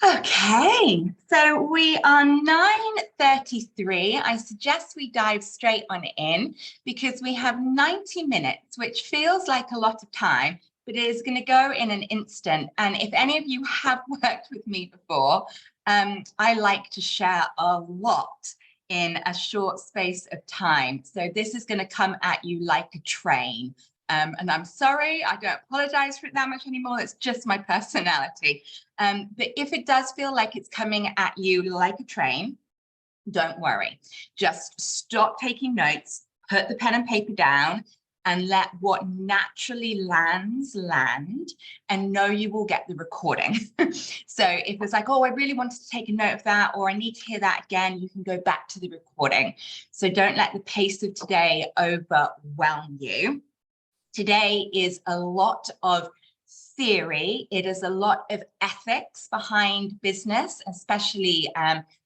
Okay, so we are 9:33. I suggest we dive straight on in because we have 90 minutes, which feels like a lot of time, but it is going to go in an instant. And if any of you have worked with me before, I like to share a lot in a short space of time. So this is going to come at you like a train. And I'm sorry, I don't apologize for it that much anymore. It's just my personality. But if it does feel like it's coming at you like a train, don't worry. Just stop taking notes, put the pen and paper down, and let what naturally lands land, and know you will get the recording. So if it's like, oh, I really wanted to take a note of that, or I need to hear that again, you can go back to the recording. So don't let the pace of today overwhelm you. Today is a lot of theory. It is a lot of ethics behind business, especially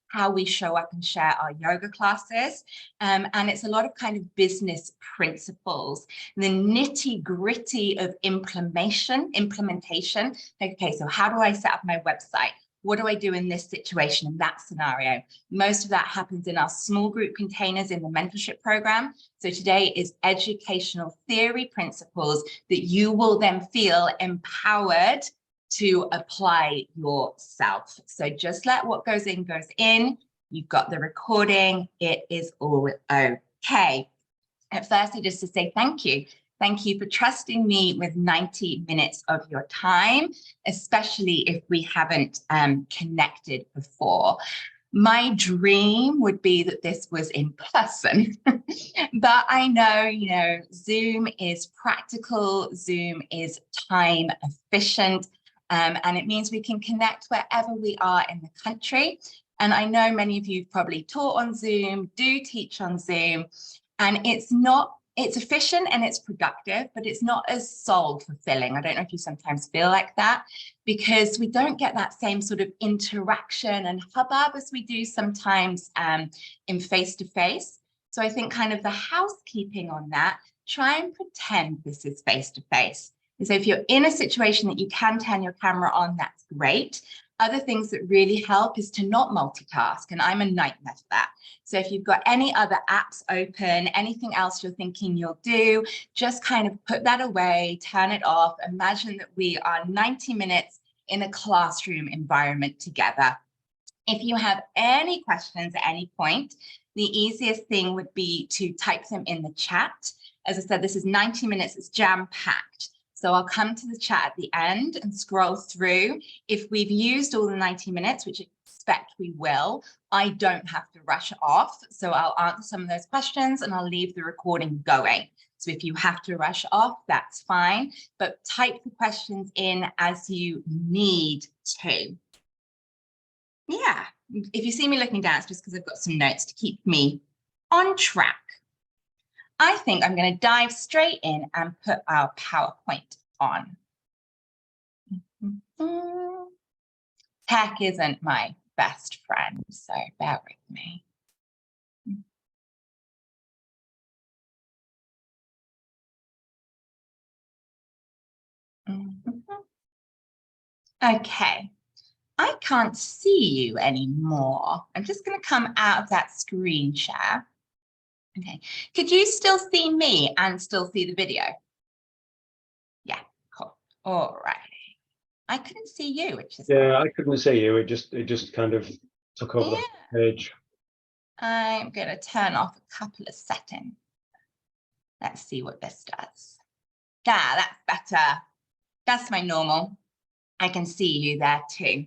how we show up and share our yoga classes. And it's a lot of kind of business principles, the nitty gritty of implementation. Okay, so how do I set up my website? What do I do in this situation, in that scenario? Most of that happens in our small group containers in the mentorship program. So today is educational theory principles that you will then feel empowered to apply yourself. So just let what goes in, goes in. You've got the recording. It is all okay. At first, just to say thank you. Thank you for trusting me with 90 minutes of your time, especially if we haven't connected before. My dream would be that this was in person, but I know, Zoom is practical, Zoom is time efficient, and it means we can connect wherever we are in the country. And I know many of you have probably taught on Zoom, do teach on Zoom, and it's efficient and it's productive, but it's not as soul fulfilling. I don't know if you sometimes feel like that, because we don't get that same sort of interaction and hubbub as we do sometimes in face-to-face. So I think kind of the housekeeping on that, try and pretend this is face-to-face. And so if you're in a situation that you can turn your camera on, that's great. Other things that really help is to not multitask, and I'm a nightmare for that. So if you've got any other apps open, anything else you're thinking you'll do, just kind of put that away, turn it off. Imagine that we are 90 minutes in a classroom environment together. If you have any questions at any point, the easiest thing would be to type them in the chat. As I said, this is 90 minutes, it's jam-packed. So I'll come to the chat at the end and scroll through. If we've used all the 90 minutes, which I expect we will, I don't have to rush off. So I'll answer some of those questions and I'll leave the recording going. So if you have to rush off, that's fine, but type the questions in as you need to. Yeah, if you see me looking down, it's just because I've got some notes to keep me on track. I think I'm going to dive straight in and put our PowerPoint on. Tech isn't my best friend, so bear with me. Okay, I can't see you anymore. I'm just going to come out of that screen share. Okay, could you still see me and still see the video? Yeah, cool. All right. I couldn't see you, which is I couldn't see you. It just kind of took over the page. I'm going to turn off a couple of settings. Let's see what this does. That's better. That's my normal. I can see you there too.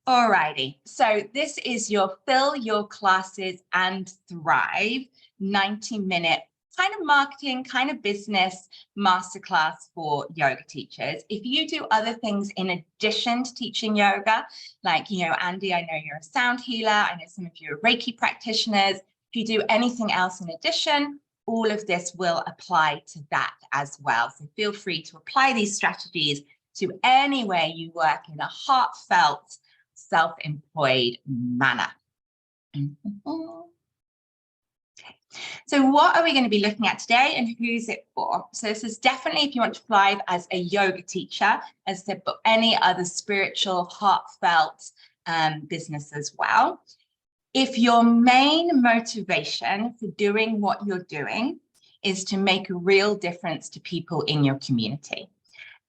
Alrighty, so this is your Fill Your Classes and Thrive 90-minute kind of marketing, kind of business masterclass for yoga teachers. If you do other things in addition to teaching yoga, like, Andy, I know you're a sound healer. I know some of you are Reiki practitioners. If you do anything else in addition, all of this will apply to that as well. So feel free to apply these strategies to any way you work in a heartfelt, self-employed manner. Okay. So what are we going to be looking at today and who's it for? So this is definitely if you want to thrive as a yoga teacher, as I said, but any other spiritual, heartfelt business as well. If your main motivation for doing what you're doing is to make a real difference to people in your community.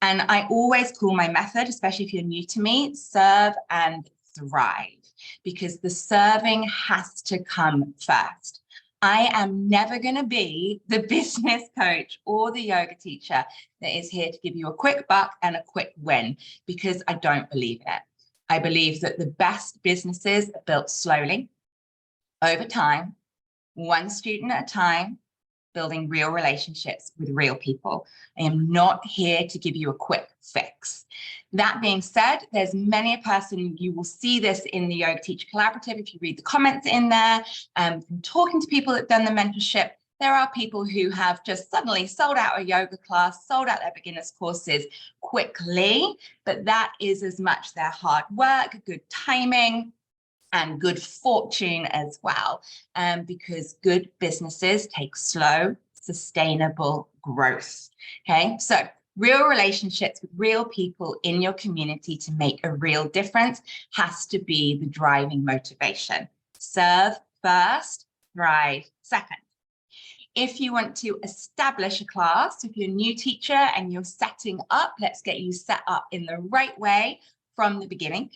And I always call my method, especially if you're new to me, serve and thrive, because the serving has to come first. I am never going to be the business coach or the yoga teacher that is here to give you a quick buck and a quick win, because I don't believe in it. I believe that the best businesses are built slowly, over time, one student at a time, building real relationships with real people. I am not here to give you a quick fix. That being said, there's many a person, you will see this in the Yoga Teacher Collaborative, if you read the comments in there, from talking to people that've done the mentorship, there are people who have just suddenly sold out a yoga class, sold out their beginners courses quickly, but that is as much their hard work, good timing, and good fortune as well, because good businesses take slow, sustainable growth. Okay, so real relationships with real people in your community to make a real difference has to be the driving motivation. Serve first, thrive second. If you want to establish a class, if you're a new teacher and you're setting up, let's get you set up in the right way from the beginning.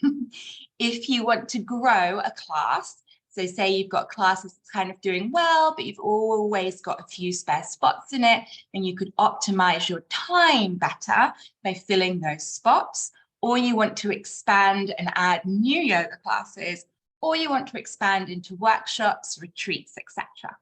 If you want to grow a class, so say you've got classes that's kind of doing well, but you've always got a few spare spots in it, and you could optimize your time better by filling those spots, or you want to expand and add new yoga classes, or you want to expand into workshops, retreats, etc.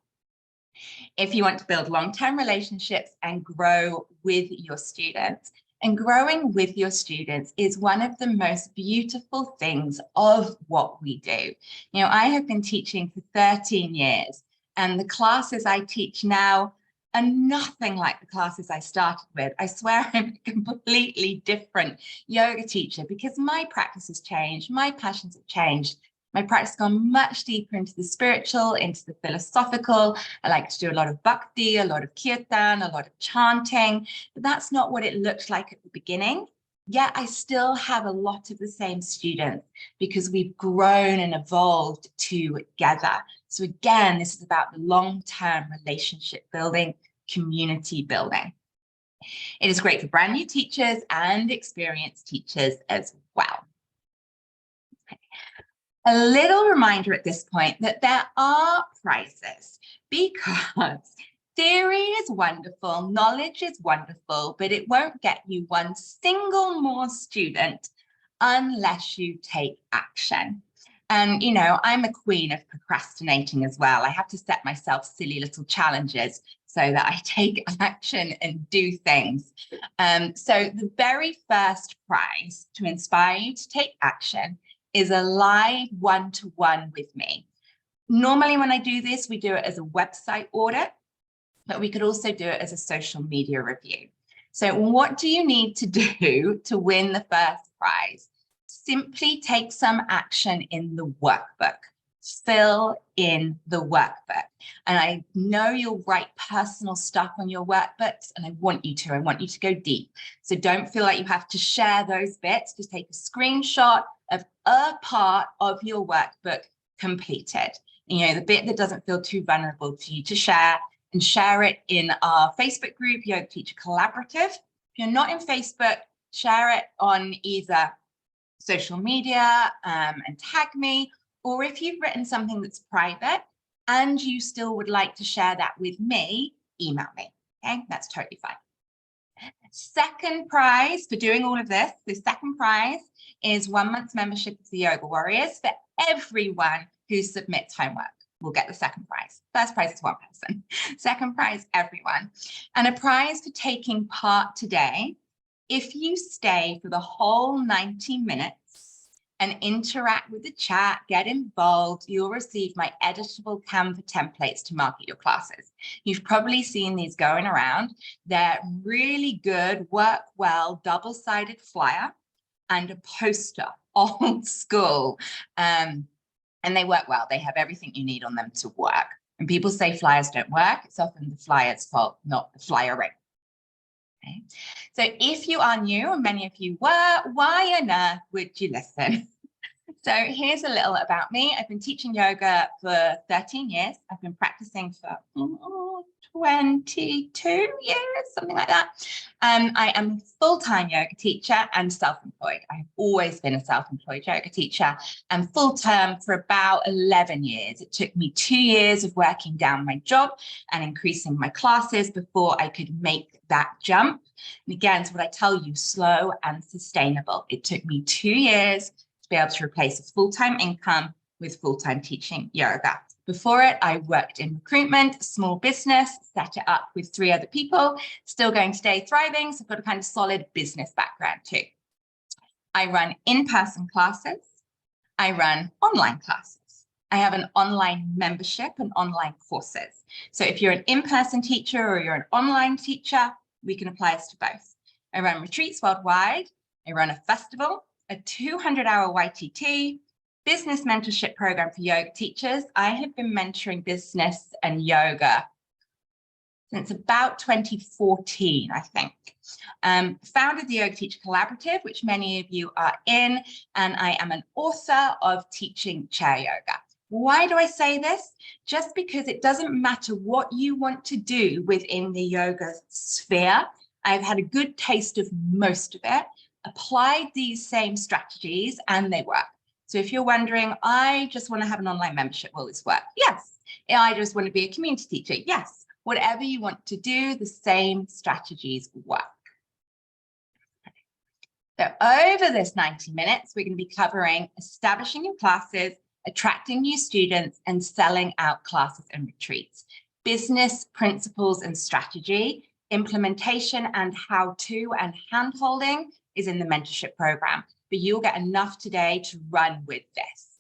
If you want to build long-term relationships and grow with your students, and growing with your students is one of the most beautiful things of what we do. You know, I have been teaching for 13 years, and the classes I teach now are nothing like the classes I started with. I swear I'm a completely different yoga teacher because my practice has changed, my passions have changed. My practice has gone much deeper into the spiritual, into the philosophical. I like to do a lot of bhakti, a lot of kirtan, a lot of chanting, but that's not what it looked like at the beginning. Yet I still have a lot of the same students because we've grown and evolved together. So again, this is about the long-term relationship building, community building. It is great for brand new teachers and experienced teachers as well. A little reminder at this point that there are prizes, because theory is wonderful, knowledge is wonderful, but it won't get you one single more student unless you take action. And, you know, I'm a queen of procrastinating as well. I have to set myself silly little challenges so that I take action and do things. So the very first prize to inspire you to take action is a live one-to-one with me. Normally when I do this, we do it as a website audit, but we could also do it as a social media review. So what do you need to do to win the first prize? Simply take some action in the workbook. Fill in the workbook. And I know you'll write personal stuff on your workbooks, and I want you to go deep. So don't feel like you have to share those bits. Just take a screenshot of a part of your workbook completed. You know, the bit that doesn't feel too vulnerable to you to share, and share it in our Facebook group, Yoga Teacher Collaborative. If you're not in Facebook, share it on either social media and tag me, or if you've written something that's private and you still would like to share that with me, email me. Okay, that's totally fine. Second prize for doing all of this, the second prize is 1 month's membership of the Yoga Warriors for everyone who submits homework. Will get the second prize. First prize is one person. Second prize, everyone. And a prize for taking part today. If you stay for the whole 90 minutes and interact with the chat, get involved, you'll receive my editable Canva templates to market your classes. You've probably seen these going around. They're really good, work well, double-sided flyer and a poster, old school. And they work well. They have everything you need on them to work. When people say flyers don't work, it's often the flyer's fault, not the flyering. Okay. So if you are new, and many of you were, why on earth would you listen? So here's a little about me. I've been teaching yoga for 13 years. I've been practicing for 22 years, something like that. I am a full-time yoga teacher and self-employed. I've always been a self-employed yoga teacher, and full-term for about 11 years. It took me 2 years of working down my job and increasing my classes before I could make that jump. And again, it's what I tell you, slow and sustainable. It took me 2 years to be able to replace a full-time income with full-time teaching yoga. Before it, I worked in recruitment, small business, set it up with 3 other people, still going today, thriving. So I've got a kind of solid business background too. I run in-person classes. I run online classes. I have an online membership and online courses. So if you're an in-person teacher or you're an online teacher, we can apply this to both. I run retreats worldwide. I run a festival, a 200-hour YTT, business mentorship program for yoga teachers. I have been mentoring business and yoga since about 2014, I think. Founded the Yoga Teacher Collaborative, which many of you are in, and I am an author of Teaching Chair Yoga. Why do I say this? Just because it doesn't matter what you want to do within the yoga sphere. I've had a good taste of most of it, applied these same strategies, and they work. So if you're wondering, I just want to have an online membership, will this work? Yes. I just want to be a community teacher. Yes. Whatever you want to do, the same strategies work. So over this 90 minutes, we're going to be covering establishing your classes, attracting new students, and selling out classes and retreats, business principles and strategy, implementation and how-to and hand-holding is in the mentorship program, but you'll get enough today to run with this.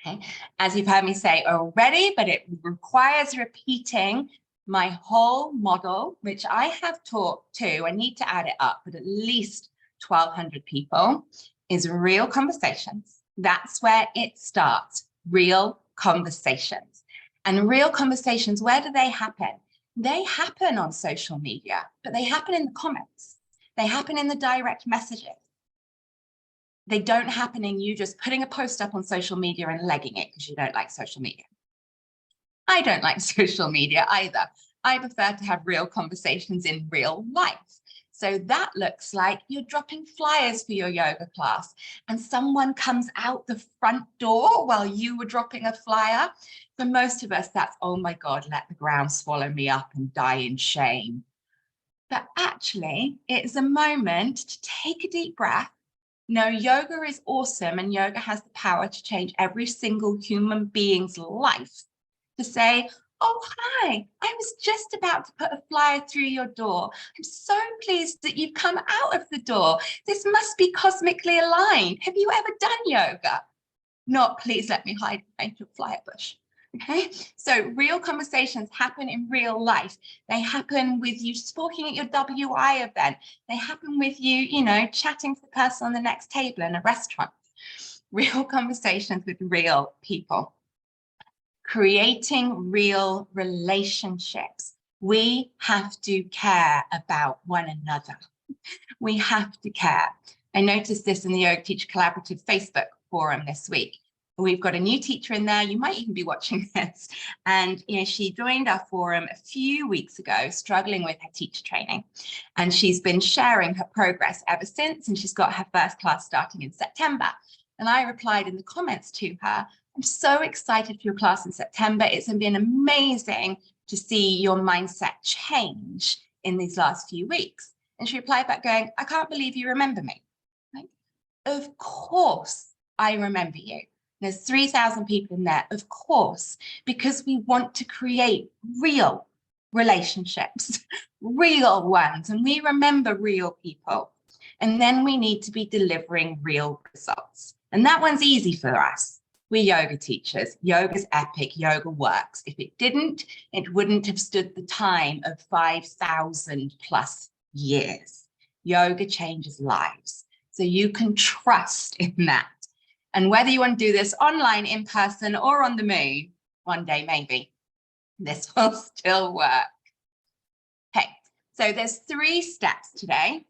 Okay, as you've heard me say already, but it requires repeating my whole model, which I have taught to, I need to add it up, but at least 1,200 people, is real conversations. That's where it starts, real conversations. And real conversations, where do they happen? They happen on social media, but they happen in the comments. They happen in the direct messages. They don't happen in you just putting a post up on social media and legging it because you don't like social media. I don't like social media either. I prefer to have real conversations in real life. So that looks like you're dropping flyers for your yoga class and someone comes out the front door while you were dropping a flyer. For most of us, that's, oh my God, let the ground swallow me up and die in shame. But actually, it's a moment to take a deep breath. No, yoga is awesome and yoga has the power to change every single human being's life. To say, oh, hi, I was just about to put a flyer through your door. I'm so pleased that you've come out of the door. This must be cosmically aligned. Have you ever done yoga? Not, please let me hide behind your flyer bush. Okay, so real conversations happen in real life. They happen with you talking at your WI event. They happen with you, chatting to the person on the next table in a restaurant. Real conversations with real people. Creating real relationships. We have to care about one another. We have to care. I noticed this in the Yoga Teacher Collaborative Facebook forum this week. We've got a new teacher in there. You might even be watching this. And she joined our forum a few weeks ago, struggling with her teacher training. And she's been sharing her progress ever since. And she's got her first class starting in September. And I replied in the comments to her, I'm so excited for your class in September. It's been amazing to see your mindset change in these last few weeks. And she replied back going, I can't believe you remember me. Like, of course I remember you. There's 3,000 people in there, of course, because we want to create real relationships, real ones, and we remember real people. And then we need to be delivering real results. And that one's easy for us. We're yoga teachers. Yoga's epic. Yoga works. If it didn't, it wouldn't have stood the time of 5,000 plus years. Yoga changes lives. So you can trust in that. And whether you want to do this online, in person, or on the moon, one day maybe this will still work. Okay, so there's 3 steps today.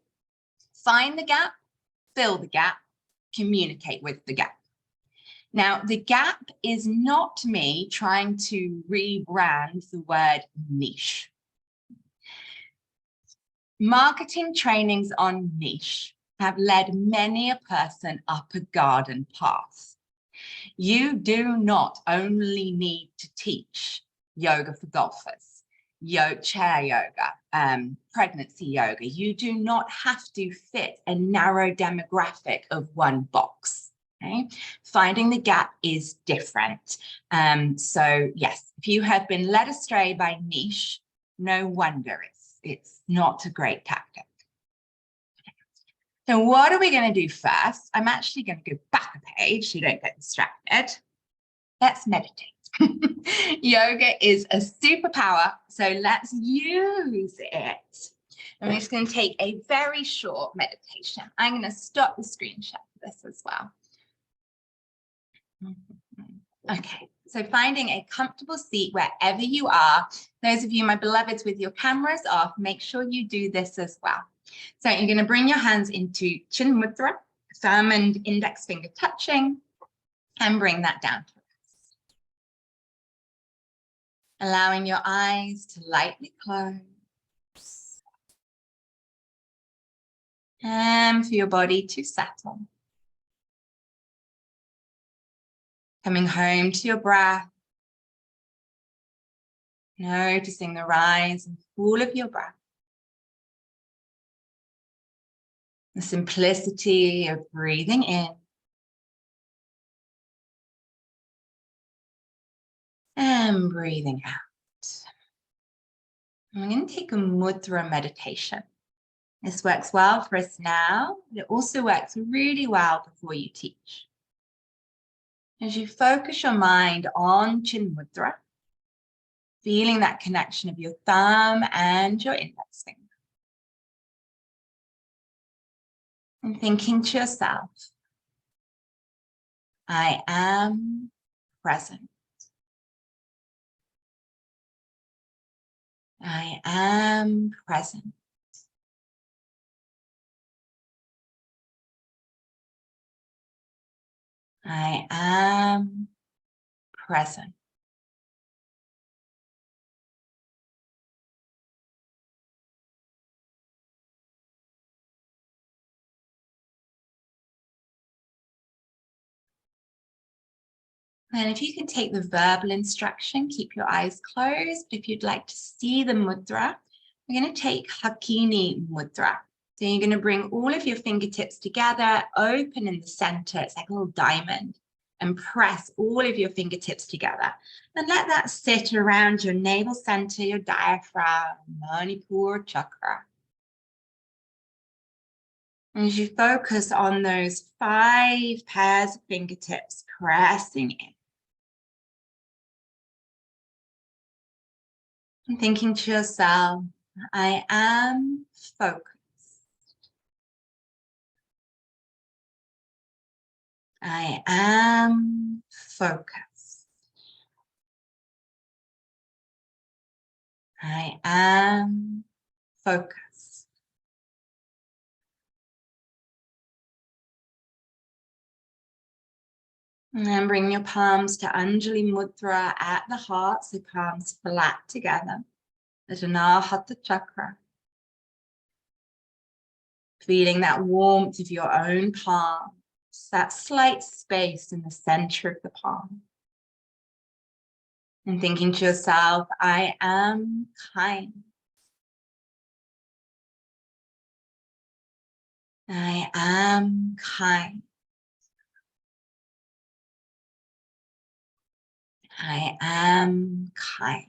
Find the gap, fill the gap, communicate with the gap. Now, the gap is not me trying to rebrand the word niche. Marketing trainings on niche have led many a person up a garden path. You do not only need to teach yoga for golfers, chair yoga, pregnancy yoga. You do not have to fit a narrow demographic of one box. Okay? Finding the gap is different. So yes, if you have been led astray by niche, no wonder it's not a great tactic. So what are we going to do first? I'm actually going to go back a page so you don't get distracted. Let's meditate. Yoga is a superpower, so let's use it. I'm just going to take a very short meditation. I'm going to stop the screen share for this as well. Okay, so finding a comfortable seat wherever you are. Those of you, my beloveds, with your cameras off, make sure you do this as well. So you're going to bring your hands into Chin Mudra, thumb and index finger touching, and bring that down to rest. Allowing your eyes to lightly close. And for your body to settle. Coming home to your breath. Noticing the rise and fall of your breath. The simplicity of breathing in and breathing out. And we're going to take a mudra meditation. This works well for us now, but it also works really well before you teach. As you focus your mind on Chin Mudra, feeling that connection of your thumb and your index finger. And thinking to yourself, I am present. I am present. I am present. And if you can take the verbal instruction, keep your eyes closed. If you'd like to see the mudra, we're going to take Hakini Mudra. So you're going to bring all of your fingertips together, open in the center. It's like a little diamond. And press all of your fingertips together. And let that sit around your navel center, your diaphragm, Manipur chakra. And as you focus on those 5 pairs of fingertips pressing in. And thinking to yourself, I am focused. I am focused. I am focused. And then bring your palms to Anjali Mudra at the heart, so palms flat together at Anahata Chakra. Feeling that warmth of your own palm, that slight space in the center of the palm. And thinking to yourself, I am kind. I am kind. I am kind.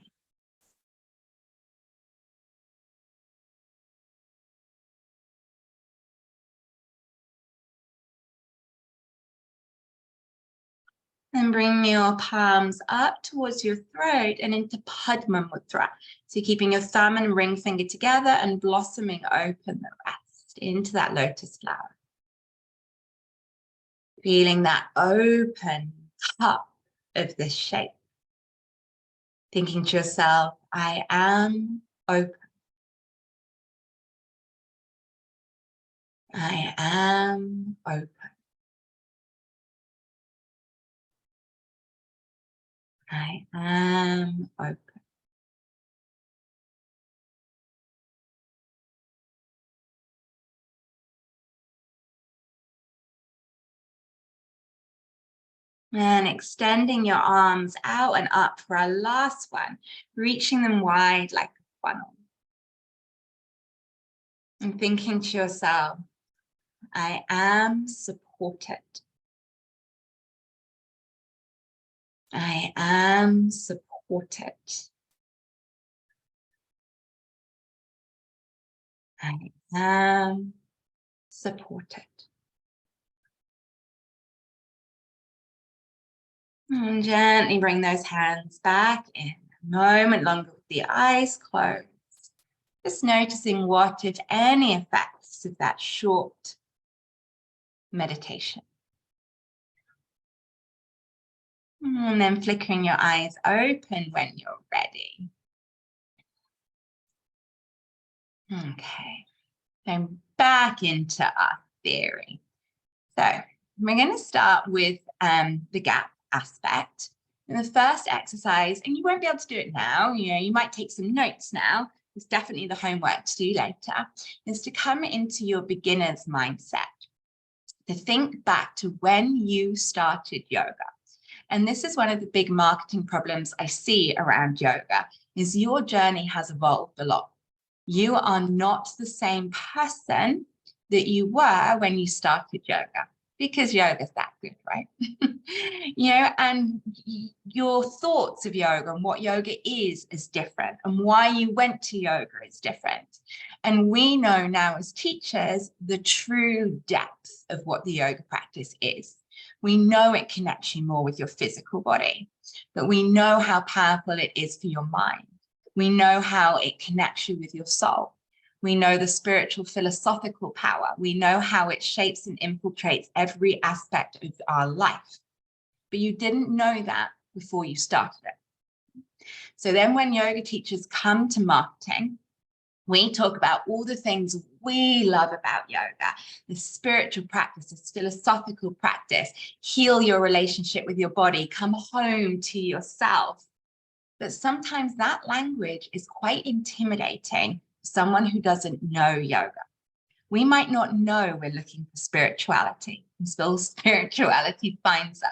And bring your palms up towards your throat and into Padma Mudra. So keeping your thumb and ring finger together and blossoming open the rest into that lotus flower. Feeling that open cup of this shape. Thinking to yourself, I am open. I am open. I am open. And extending your arms out and up for our last one, reaching them wide like a funnel. And thinking to yourself, I am supported. I am supported. I am supported. And gently bring those hands back in. A moment longer with the eyes closed. Just noticing what, if any, effects of that short meditation. And then flickering your eyes open when you're ready. Okay, then back into our theory. So we're going to start with the gap aspect. In the first exercise, and you won't be able to do it now, you might take some notes now. It's definitely the homework to do later, is to come into your beginner's mindset, to think back to when you started yoga. And this is one of the big marketing problems I see around yoga, is your journey has evolved a lot. You are not the same person that you were when you started yoga, because yoga's that good, right? And your thoughts of yoga and what yoga is different, and why you went to yoga is different. And we know now as teachers the true depth of what the yoga practice is. We know it connects you more with your physical body, but we know how powerful it is for your mind. We know how it connects you with your soul. We know the spiritual philosophical power. We know how it shapes and infiltrates every aspect of our life. But you didn't know that before you started it. So then when yoga teachers come to marketing, we talk about all the things we love about yoga, the spiritual practice, this philosophical practice, heal your relationship with your body, come home to yourself. But sometimes that language is quite intimidating for someone who doesn't know yoga. We might not know we're looking for spirituality until spirituality finds us.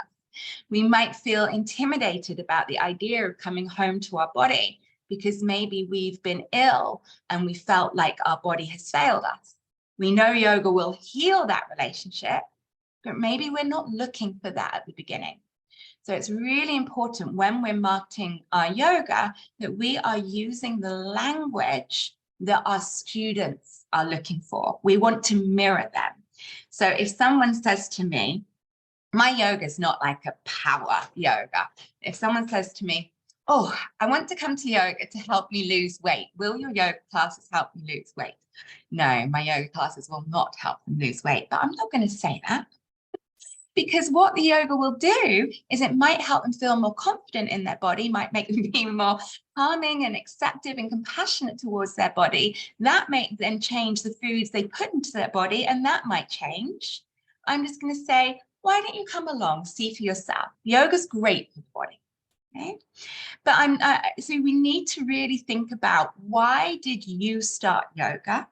We might feel intimidated about the idea of coming home to our body because maybe we've been ill and we felt like our body has failed us. We know yoga will heal that relationship, but maybe we're not looking for that at the beginning. So it's really important when we're marketing our yoga that we are using the language that our students are looking for. We want to mirror them. So if someone says to me, my yoga is not like a power yoga. If someone says to me, oh, I want to come to yoga to help me lose weight. Will your yoga classes help me lose weight? No, my yoga classes will not help them lose weight, but I'm not going to say that. Because what the yoga will do is it might help them feel more confident in their body, might make them be more calming and accepting and compassionate towards their body. That might then change the foods they put into their body, and that might change. I'm just going to say, why don't you come along, see for yourself? Yoga's great for the body. Okay? But so we need to really think about, why did you start yoga?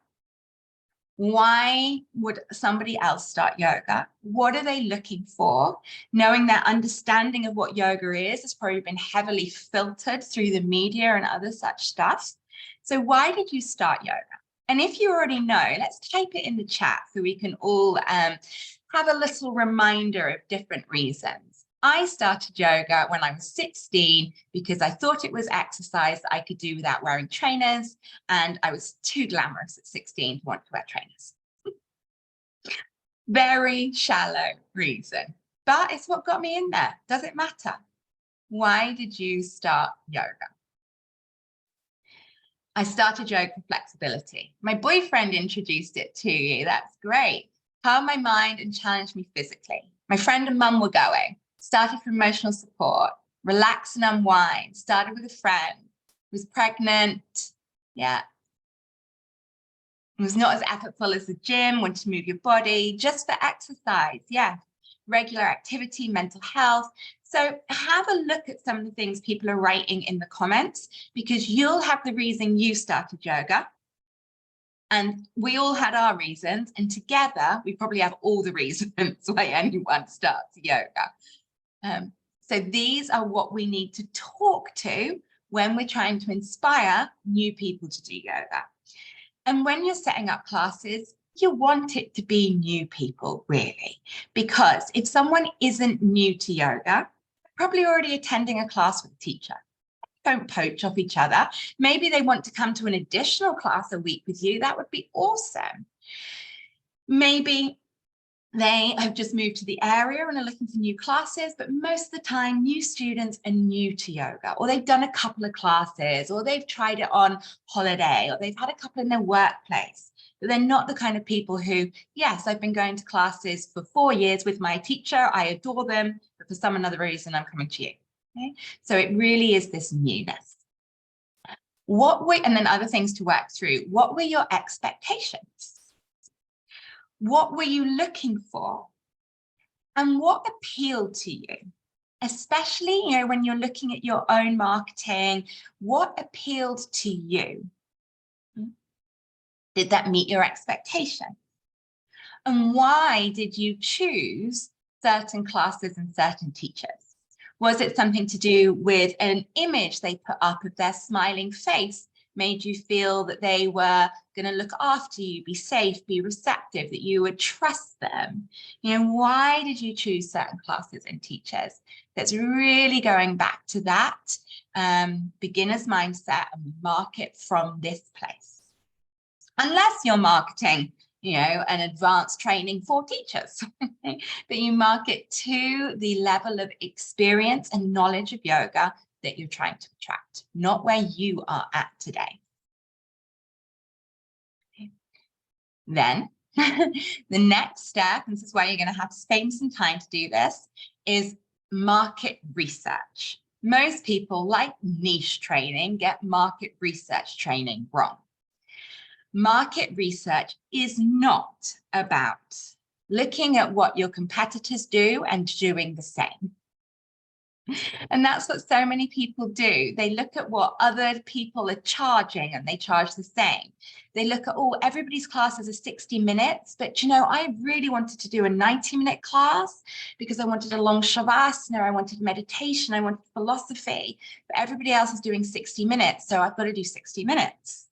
Why would somebody else start yoga? What are they looking for? Knowing their understanding of what yoga is has probably been heavily filtered through the media and other such stuff. So why did you start yoga? And if you already know, let's type it in the chat so we can all have a little reminder of different reasons. I started yoga when I was 16 because I thought it was exercise that I could do without wearing trainers, and I was too glamorous at 16 to want to wear trainers. Very shallow reason, but it's what got me in there. Does it matter? Why did you start yoga? I started yoga for flexibility. My boyfriend introduced it to you. That's great. Calm my mind and challenge me physically. My friend and mum were going. Started for emotional support. relax and unwind, started with a friend, was pregnant, yeah. It was not as effortful as the gym, want to move your body, just for exercise, yeah. Regular activity, mental health. So have a look at some of the things people are writing in the comments, because you'll have the reason you started yoga. And we all had our reasons, and together we probably have all the reasons why anyone starts yoga. So these are what we need to talk to when we're trying to inspire new people to do yoga. And when you're setting up classes, you want it to be new people, really, because if someone isn't new to yoga, they're probably already attending a class with a teacher. Don't poach off each other. Maybe they want to come to an additional class a week with you. That would be awesome. Maybe they have just moved to the area and are looking for new classes, but most of the time new students are new to yoga, or they've done a couple of classes, or they've tried it on holiday, or they've had a couple in their workplace. But they're not the kind of people who, yes, I've been going to classes for 4 years with my teacher, I adore them, but for some other reason I'm coming to you. Okay? So it really is this newness. And then other things to work through. What were your expectations? What were you looking for? And what appealed to you? Especially, when you're looking at your own marketing, what appealed to you? Did that meet your expectation? And why did you choose certain classes and certain teachers? Was it something to do with an image they put up of their smiling face, made you feel that they were going to look after you, be safe, be receptive, that you would trust them? Why did you choose certain classes and teachers? That's really going back to that beginner's mindset, and market from this place. Unless you're marketing an advanced training for teachers, but you market to the level of experience and knowledge of yoga that you're trying to attract, not where you are at today. Okay. Then the next step, and this is why you're going to have to spend some time to do this, is market research. Most people, like niche training, get market research training wrong. Market research is not about looking at what your competitors do and doing the same. And that's what so many people do. They look at what other people are charging and they charge the same. They look at, everybody's classes are 60 minutes, but I really wanted to do a 90-minute class because I wanted a long shavasana, I wanted meditation, I wanted philosophy, but everybody else is doing 60 minutes, so I've got to do 60 minutes.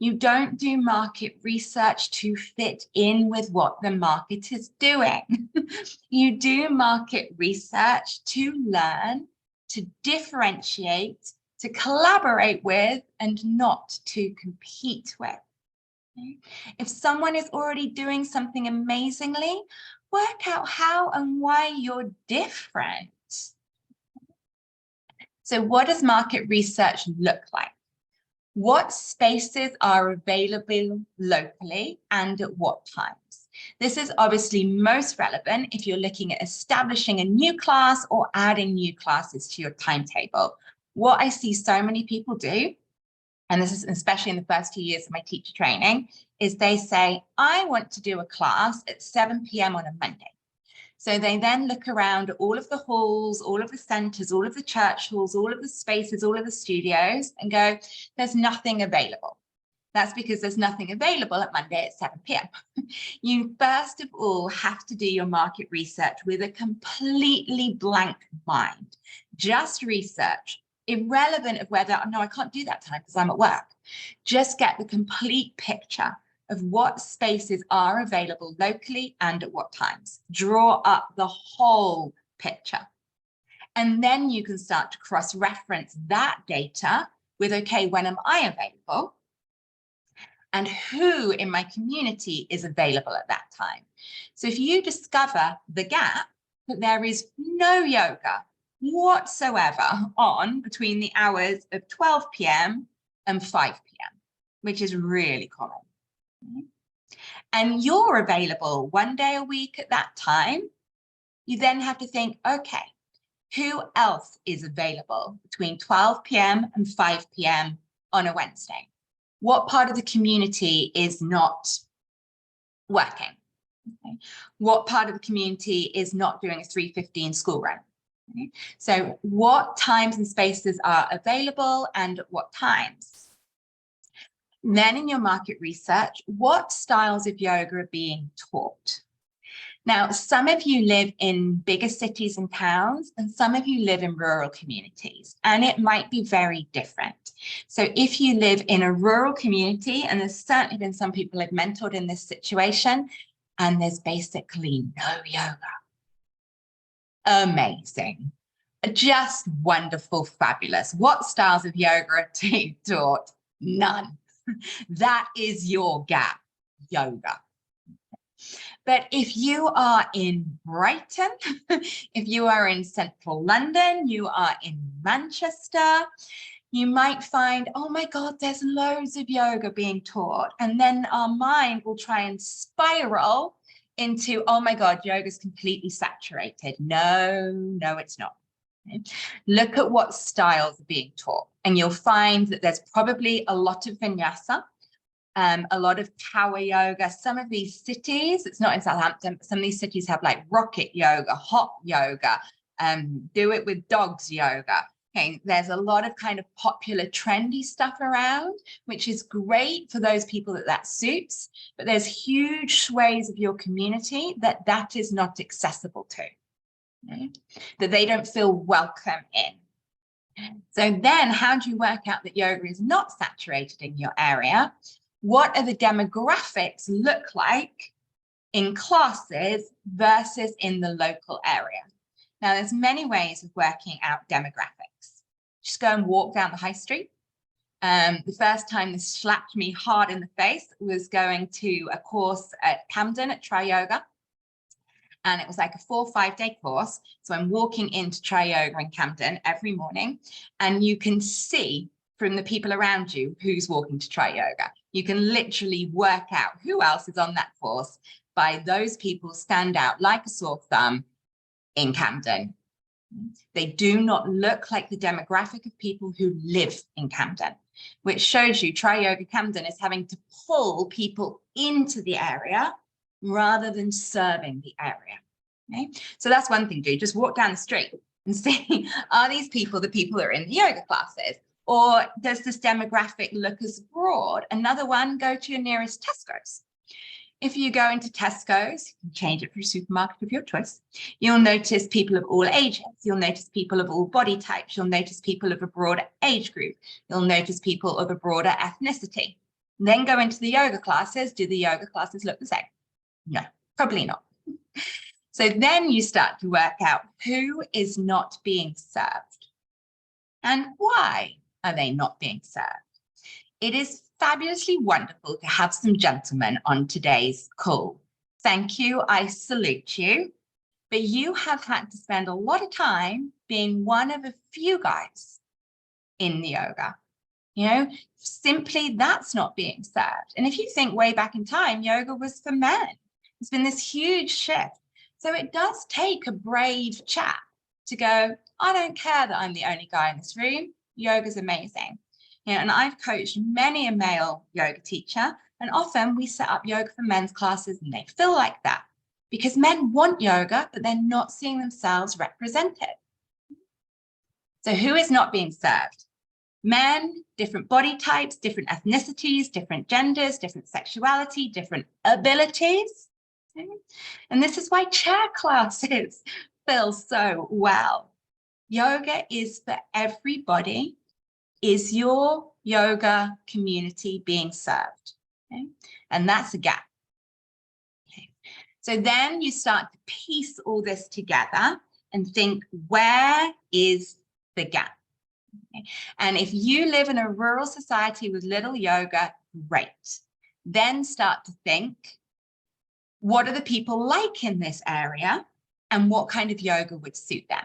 You don't do market research to fit in with what the market is doing. You do market research to learn, to differentiate, to collaborate with, and not to compete with. Okay? If someone is already doing something amazingly, work out how and why you're different. So what does market research look like? What spaces are available locally and at what times? This is obviously most relevant if you're looking at establishing a new class or adding new classes to your timetable. What I see so many people do, and this is especially in the first 2 years of my teacher training, is they say, I want to do a class at 7 p.m. on a Monday. So they then look around at all of the halls, all of the centres, all of the church halls, all of the spaces, all of the studios, and go, there's nothing available. That's because there's nothing available at Monday at 7 p.m. You first of all have to do your market research with a completely blank mind. Just research, irrelevant of whether, no, I can't do that time because I'm at work. Just get the complete picture of what spaces are available locally and at what times. Draw up the whole picture. And then you can start to cross-reference that data with, okay, when am I available? And who in my community is available at that time? So if you discover the gap, that there is no yoga whatsoever on between the hours of 12 p.m. and 5 p.m., which is really common. And you're available 1 day a week at that time, you then have to think, okay, Who else is available between 12 p.m. and 5 p.m. on a Wednesday? What part of the community is not working? Okay. What part of the community is not doing a 3:15 school run? Okay. So what times and spaces are available and at what times? Then in your market research, what styles of yoga are being taught? Now, some of you live in bigger cities and towns, and some of you live in rural communities, and it might be very different. So if you live in a rural community, and there's certainly been some people I've mentored in this situation, and there's basically no yoga. Amazing. Just wonderful, fabulous. What styles of yoga are being taught? None. That is your gap, yoga. But if you are in Brighton, if you are in central London, you are in Manchester, you might find, oh my God, there's loads of yoga being taught. And then our mind will try and spiral into, oh my God, yoga is completely saturated. No, it's not. Okay. Look at what styles are being taught. And you'll find that there's probably a lot of vinyasa, a lot of tower yoga. Some of these cities, it's not in Southampton, but some of these cities have like rocket yoga, hot yoga, do it with dogs yoga. Okay, there's a lot of kind of popular trendy stuff around, which is great for those people that suits, but there's huge swathes of your community that is not accessible to, okay? That they don't feel welcome in. So then how do you work out that yoga is not saturated in your area? What are the demographics look like in classes versus in the local area? Now, there's many ways of working out demographics. Just go and walk down the high street. The first time this slapped me hard in the face was going to a course at Camden at Tri Yoga. And it was like a 4 or 5 day course. So I'm walking into Tri Yoga in Camden every morning, and you can see from the people around you who's walking to Tri Yoga. You can literally work out who else is on that course by those people stand out like a sore thumb in Camden. They do not look like the demographic of people who live in Camden, which shows you Tri Yoga Camden is having to pull people into the area rather than serving the area. Okay, so that's one thing to do. Just walk down the street and see, are these people the people that are in the yoga classes? Or does this demographic look as broad? Another one, go to your nearest Tesco's. If you go into Tesco's, you can change it for a supermarket of your choice. You'll notice people of all ages. You'll notice people of all body types. You'll notice people of a broader age group. You'll notice people of a broader ethnicity. And then go into the yoga classes. Do the yoga classes look the same? No, probably not. So then you start to work out who is not being served and why are they not being served. It is fabulously wonderful to have some gentlemen on today's call. Thank you, I salute you, but you have had to spend a lot of time being one of a few guys in the yoga. You know, simply that's not being served. And if you think way back in time, yoga was for men. It's been this huge shift. So it does take a brave chap to go, I don't care that I'm the only guy in this room. Yoga's amazing. You know, and I've coached many a male yoga teacher, and often we set up yoga for men's classes and they feel like that because men want yoga, but they're not seeing themselves represented. So who is not being served? Men, different body types, different ethnicities, different genders, different sexuality, different abilities. Okay? And this is why chair classes feel so well. Yoga is for everybody. Is your yoga community being served? Okay? And that's a gap. Okay. So then you start to piece all this together and think, where is the gap? Okay. And if you live in a rural society with little yoga, great. Then start to think, what are the people like in this area and what kind of yoga would suit them?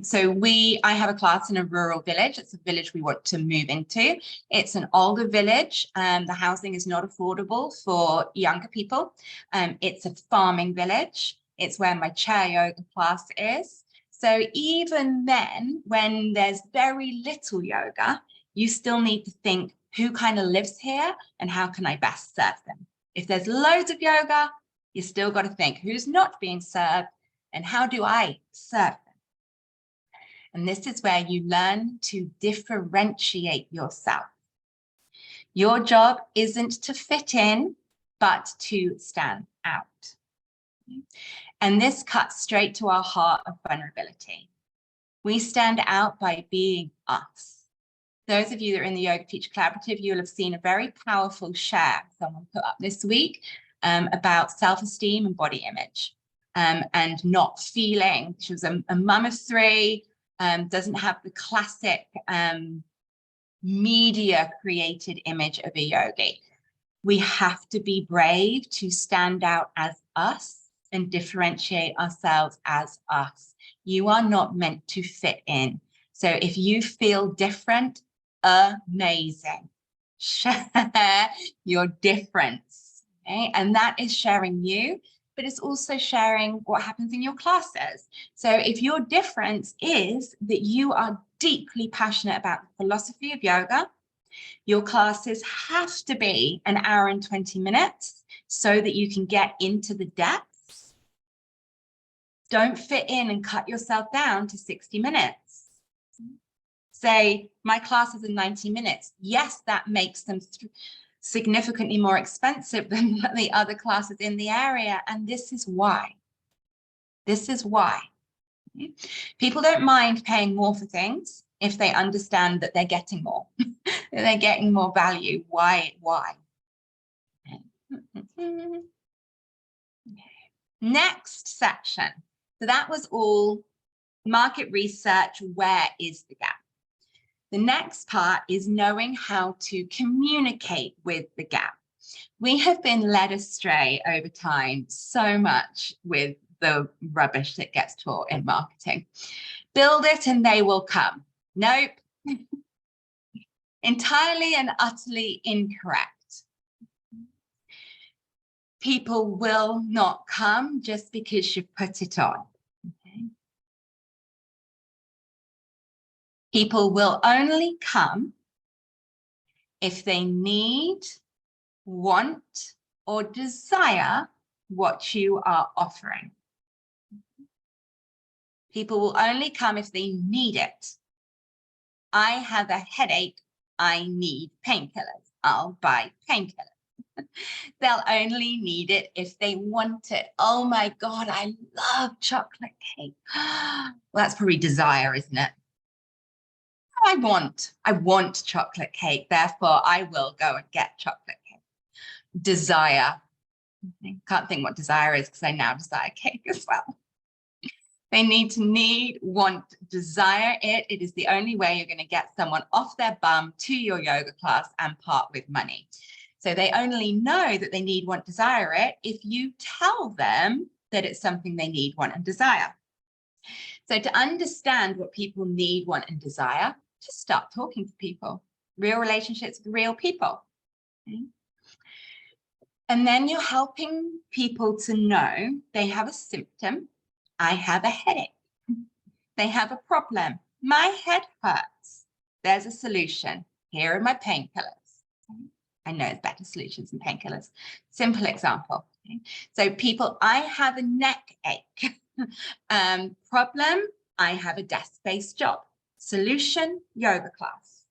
So I have a class in a rural village. It's a village we want to move into. It's an older village. The housing is not affordable for younger people. It's a farming village. It's where my chair yoga class is. So even then, when there's very little yoga, you still need to think, who kind of lives here and how can I best serve them? If there's loads of yoga, you still got to think, who's not being served and how do I serve them? And this is where you learn to differentiate yourself. Your job isn't to fit in, but to stand out. And this cuts straight to our heart of vulnerability. We stand out by being us. Those of you that are in the Yoga Teacher Collaborative, you'll have seen a very powerful share someone put up this week about self-esteem and body image and not feeling. She was a mum of 3, doesn't have the classic media created image of a yogi. We have to be brave to stand out as us and differentiate ourselves as us. You are not meant to fit in. So if you feel different, amazing. Share your difference. Okay? And that is sharing you, but it's also sharing what happens in your classes. So if your difference is that you are deeply passionate about the philosophy of yoga, your classes have to be an hour and 20 minutes so that you can get into the depth. Don't fit in and cut yourself down to 60 minutes. Say, my classes are 90 minutes. Yes, that makes them significantly more expensive than the other classes in the area. And this is why. This is why. People don't mind paying more for things if they understand that they're getting more. They're getting more value. Why? Next section. So that was all market research. Where is the gap? The next part is knowing how to communicate with the gap. We have been led astray over time so much with the rubbish that gets taught in marketing. Build it and they will come. Nope. Entirely and utterly incorrect. People will not come just because you put it on. Okay? People will only come if they need, want, or desire what you are offering. People will only come if they need it. I have a headache. I need painkillers. I'll buy painkillers. They'll only need it if they want it. Oh my God, I love chocolate cake. Well, that's probably desire, isn't it? I want chocolate cake. Therefore, I will go and get chocolate cake. Desire. I can't think what desire is because I now desire cake as well. They need to need, want, desire it. It is the only way you're going to get someone off their bum to your yoga class and part with money. So they only know that they need, want, desire it if you tell them that it's something they need, want, and desire. So to understand what people need, want, and desire, just start talking to people. Real relationships with real people. Okay? And then you're helping people to know they have a symptom. I have a headache. They have a problem. My head hurts. There's a solution. Here are my painkillers. I know it's better solutions than painkillers. Simple example. Okay? So people, I have a neck ache. Problem, I have a desk-based job. Solution, yoga class.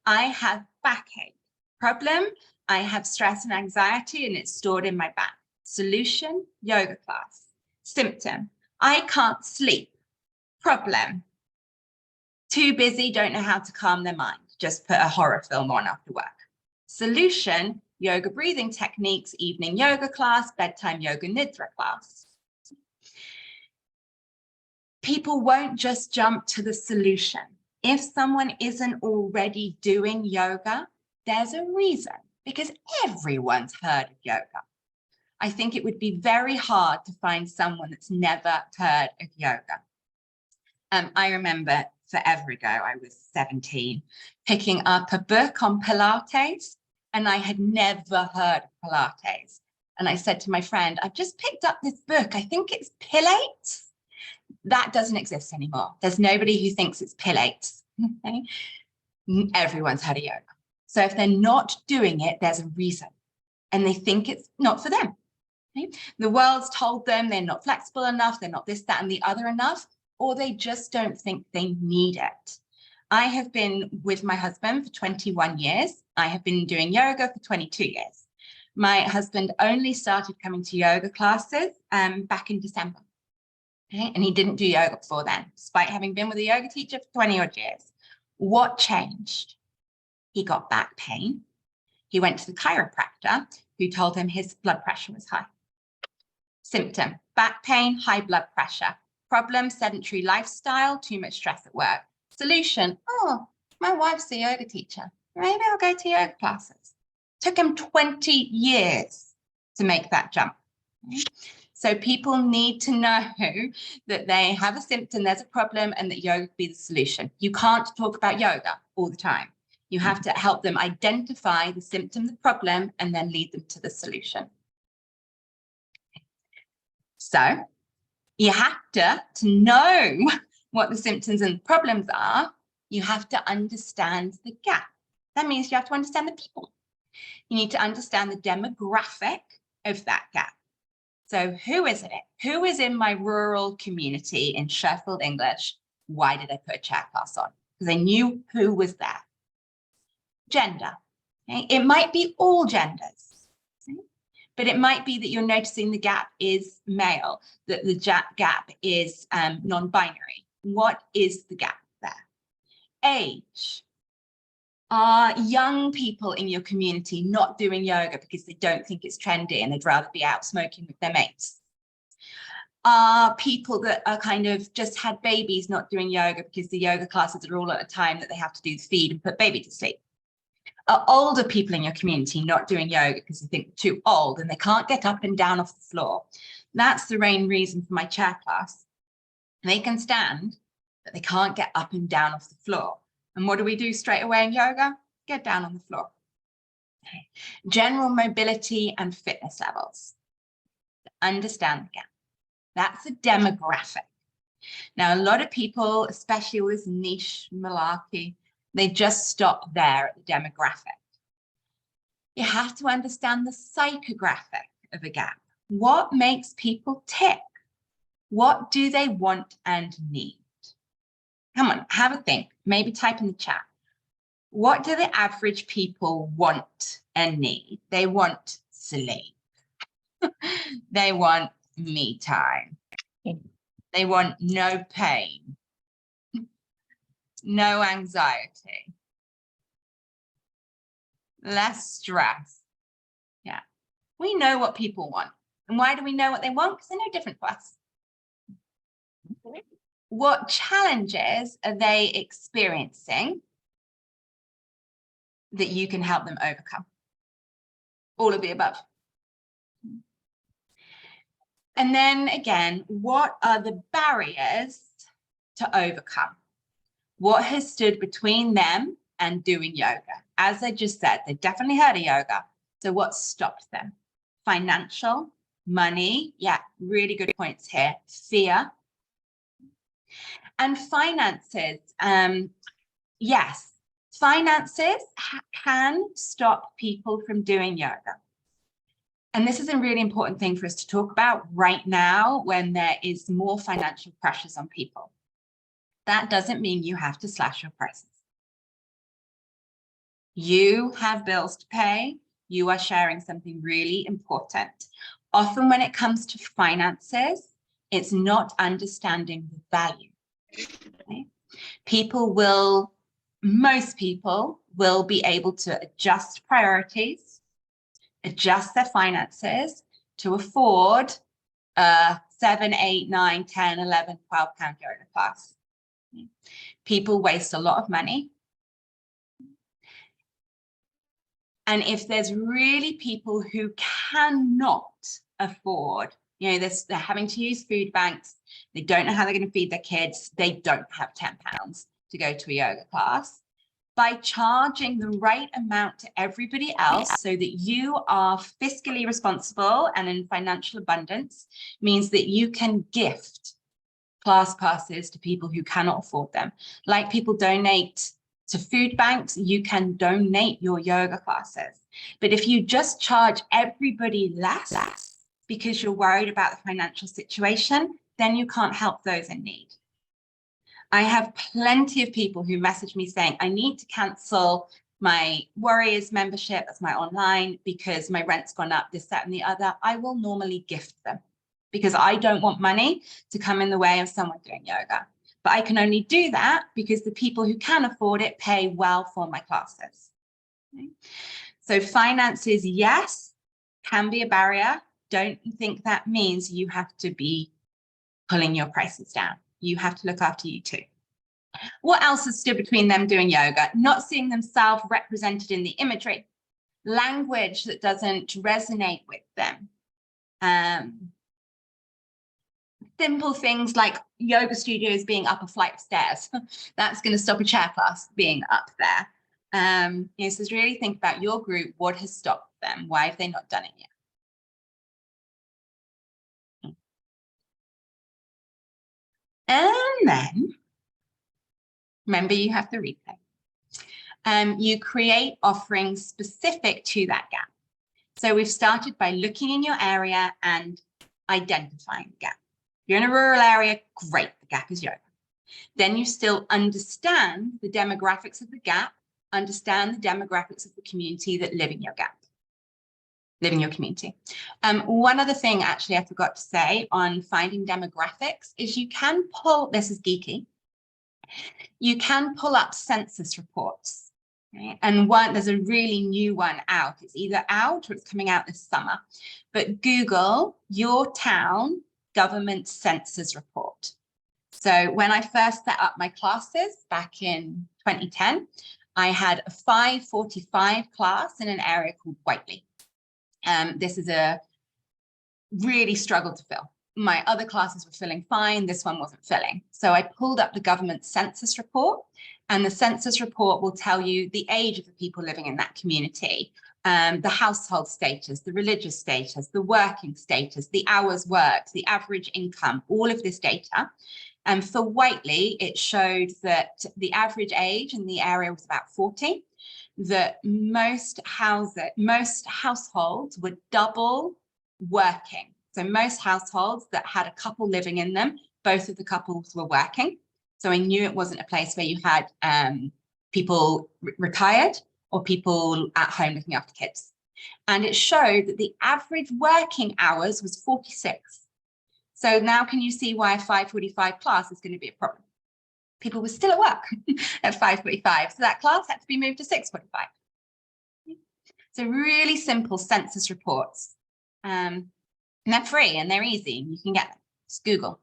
I have backache. Problem, I have stress and anxiety and it's stored in my back. Solution, yoga class. Symptom, I can't sleep. Problem, too busy, don't know how to calm their mind. Just put a horror film on after work. Solution, yoga breathing techniques, evening yoga class, bedtime yoga nidra class. People won't just jump to the solution. If someone isn't already doing yoga, there's a reason, because everyone's heard of yoga. I think it would be very hard to find someone that's never heard of yoga. I remember forever ago, I was 17, picking up a book on Pilates, and I had never heard of Pilates. And I said to my friend, I've just picked up this book. I think it's Pilates. That doesn't exist anymore. There's nobody who thinks it's Pilates. Okay? Everyone's heard of yoga. So if they're not doing it, there's a reason. And they think it's not for them. Okay? The world's told them they're not flexible enough, they're not this, that, and the other enough, or they just don't think they need it. I have been with my husband for 21 years. I have been doing yoga for 22 years. My husband only started coming to yoga classes back in December. Okay? And he didn't do yoga before then, despite having been with a yoga teacher for 20 odd years. What changed? He got back pain. He went to the chiropractor who told him his blood pressure was high. Symptom, back pain, high blood pressure. Problem, sedentary lifestyle, too much stress at work. Solution, oh, my wife's a yoga teacher. Maybe I'll go to yoga classes. Took him 20 years to make that jump. Okay? So people need to know that they have a symptom, there's a problem, and that yoga could be the solution. You can't talk about yoga all the time. You have to help them identify the symptom, the problem, and then lead them to the solution. So you have to know what the symptoms and problems are. You have to understand the gap. That means you have to understand the people. You need to understand the demographic of that gap. So who is it? Who is in my rural community in Sheffield English? Why did I put a chair class on? Because I knew who was there. Gender. Okay? It might be all genders, okay? But it might be that you're noticing the gap is male, that the gap is non-binary. What is the gap there? Age. Are young people in your community not doing yoga because they don't think it's trendy and they'd rather be out smoking with their mates? Are people that are kind of just had babies not doing yoga because the yoga classes are all at a time that they have to do the feed and put baby to sleep? Are older people in your community not doing yoga because they think they're too old and they can't get up and down off the floor? That's the main reason for my chair class. They can stand, but they can't get up and down off the floor. And what do we do straight away in yoga? Get down on the floor. Okay. General mobility and fitness levels. Understand the gap. That's a demographic. Now, a lot of people, especially with niche malarkey, they just stop there at the demographic. You have to understand the psychographic of a gap. What makes people tick? What do they want and need? Come on, have a think. Maybe type in the chat. What do the average people want and need? They want sleep. They want me time. They want no pain, no anxiety, less stress. Yeah, we know what people want. And why do we know what they want? Because they're no different to us. What challenges are they experiencing that you can help them overcome? All of the above. And then again, what are the barriers to overcome? What has stood between them and doing yoga? As I just said, they definitely heard of yoga. So what stopped them? Financial, money. Yeah, really good points here. Fear. And finances. Yes, finances can stop people from doing yoga. And this is a really important thing for us to talk about right now when there is more financial pressures on people. That doesn't mean you have to slash your prices. You have bills to pay. You are sharing something really important. Often when it comes to finances, it's not understanding the value. Okay? Most people will be able to adjust priorities, adjust their finances to afford a 7, 8, 9, 10, 11, 12 pound yoga class. People waste a lot of money. And if there's really people who cannot afford, they're having to use food banks, they don't know how they're going to feed their kids, they don't have £10 to go to a yoga class, by charging the right amount to everybody else so that you are fiscally responsible and in financial abundance means that you can gift class passes to people who cannot afford them. Like people donate to food banks, you can donate your yoga classes. But if you just charge everybody less because you're worried about the financial situation, then you can't help those in need. I have plenty of people who message me saying, I need to cancel my Warriors membership, that's my online, because my rent's gone up, this, that, and the other. I will normally gift them because I don't want money to come in the way of someone doing yoga. But I can only do that because the people who can afford it pay well for my classes. Okay? So finances, yes, can be a barrier. Don't think that means you have to be pulling your prices down. You have to look after you too. What else has stood between them doing yoga? Not seeing themselves represented in the imagery, language that doesn't resonate with them. Simple things like yoga studios being up a flight of stairs. That's going to stop a chair class being up there. So really think about your group. What has stopped them? Why have they not done it yet? And then, remember, you have the replay. You create offerings specific to that gap. So we've started by looking in your area and identifying the gap. If you're in a rural area, great, the gap is yoga. Then you still understand the demographics of the gap, understand the demographics of the community that live in your gap, live in your community. One other thing actually I forgot to say on finding demographics is you can pull, this is geeky, you can pull up census reports. Okay? And there's a really new one out. It's either out or it's coming out this summer. But Google your town government census report. So when I first set up my classes back in 2010, I had a 5:45 class in an area called Whiteley. This is a really struggled to fill. My other classes were filling fine. This one wasn't filling. So I pulled up the government census report, and the census report will tell you the age of the people living in that community, the household status, the religious status, the working status, the hours worked, the average income, all of this data. And for Whiteley, it showed that the average age in the area was about 40, that most households were double working. So most households that had a couple living in them, both of the couples were working. So I knew it wasn't a place where you had people retired or people at home looking after kids. And it showed that the average working hours was 46. So now can you see why a 5:45 class is going to be a problem? People were still at work at 5:45. So that class had to be moved to 6:45. So really simple census reports. And they're free and they're easy. You can get them. Just Google.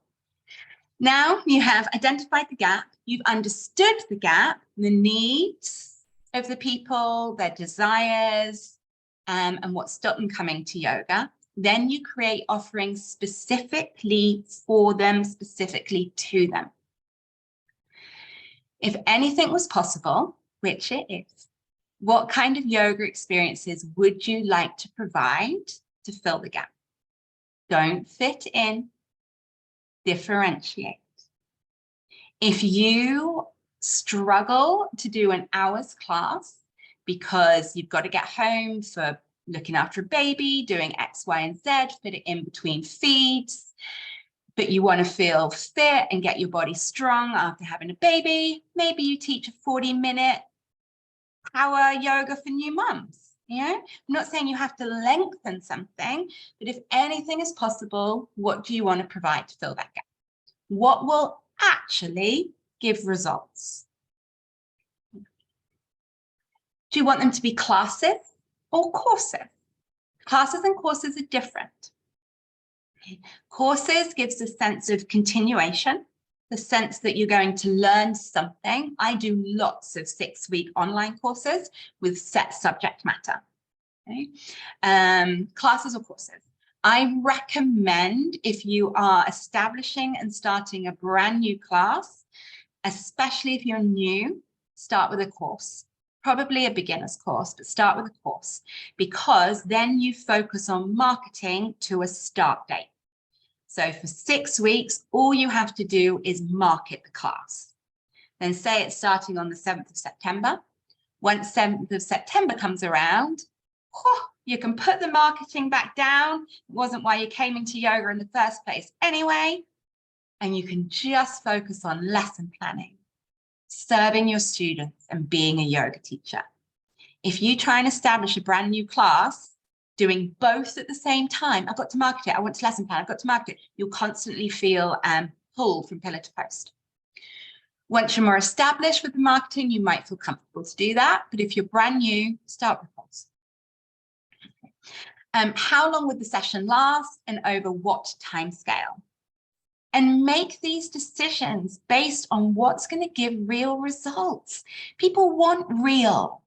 Now you have identified the gap. You've understood the gap, the needs of the people, their desires, and what stopped them coming to yoga. Then you create offerings specifically for them, specifically to them. If anything was possible, which it is, what kind of yoga experiences would you like to provide to fill the gap? Don't fit in, differentiate. If you struggle to do an hour's class because you've got to get home for looking after a baby, doing X, Y, and Z, fit it in between feeds, but you want to feel fit and get your body strong after having a baby, maybe you teach a 40-minute power yoga for new mums. You know, I'm not saying you have to lengthen something, but if anything is possible, what do you want to provide to fill that gap? What will actually give results? Do you want them to be classes or courses? Classes and courses are different. Courses gives a sense of continuation, the sense that you're going to learn something. I do lots of 6-week online courses with set subject matter. Okay? Classes or courses. I recommend if you are establishing and starting a brand new class, especially if you're new, start with a course. Probably a beginner's course, but start with a course because then you focus on marketing to a start date. So for 6 weeks, all you have to do is market the class. Then say it's starting on the 7th of September. Once 7th of September comes around, you can put the marketing back down. It wasn't why you came into yoga in the first place anyway. And you can just focus on lesson planning, serving your students and being a yoga teacher. If you try and establish a brand new class, doing both at the same time, I've got to market it, I want to lesson plan, I've got to market it, you'll constantly feel pulled from pillar to post. Once you're more established with the marketing, you might feel comfortable to do that. But if you're brand new, start with pulse. How long would the session last and over what time scale? And make these decisions based on what's going to give real results. People want real.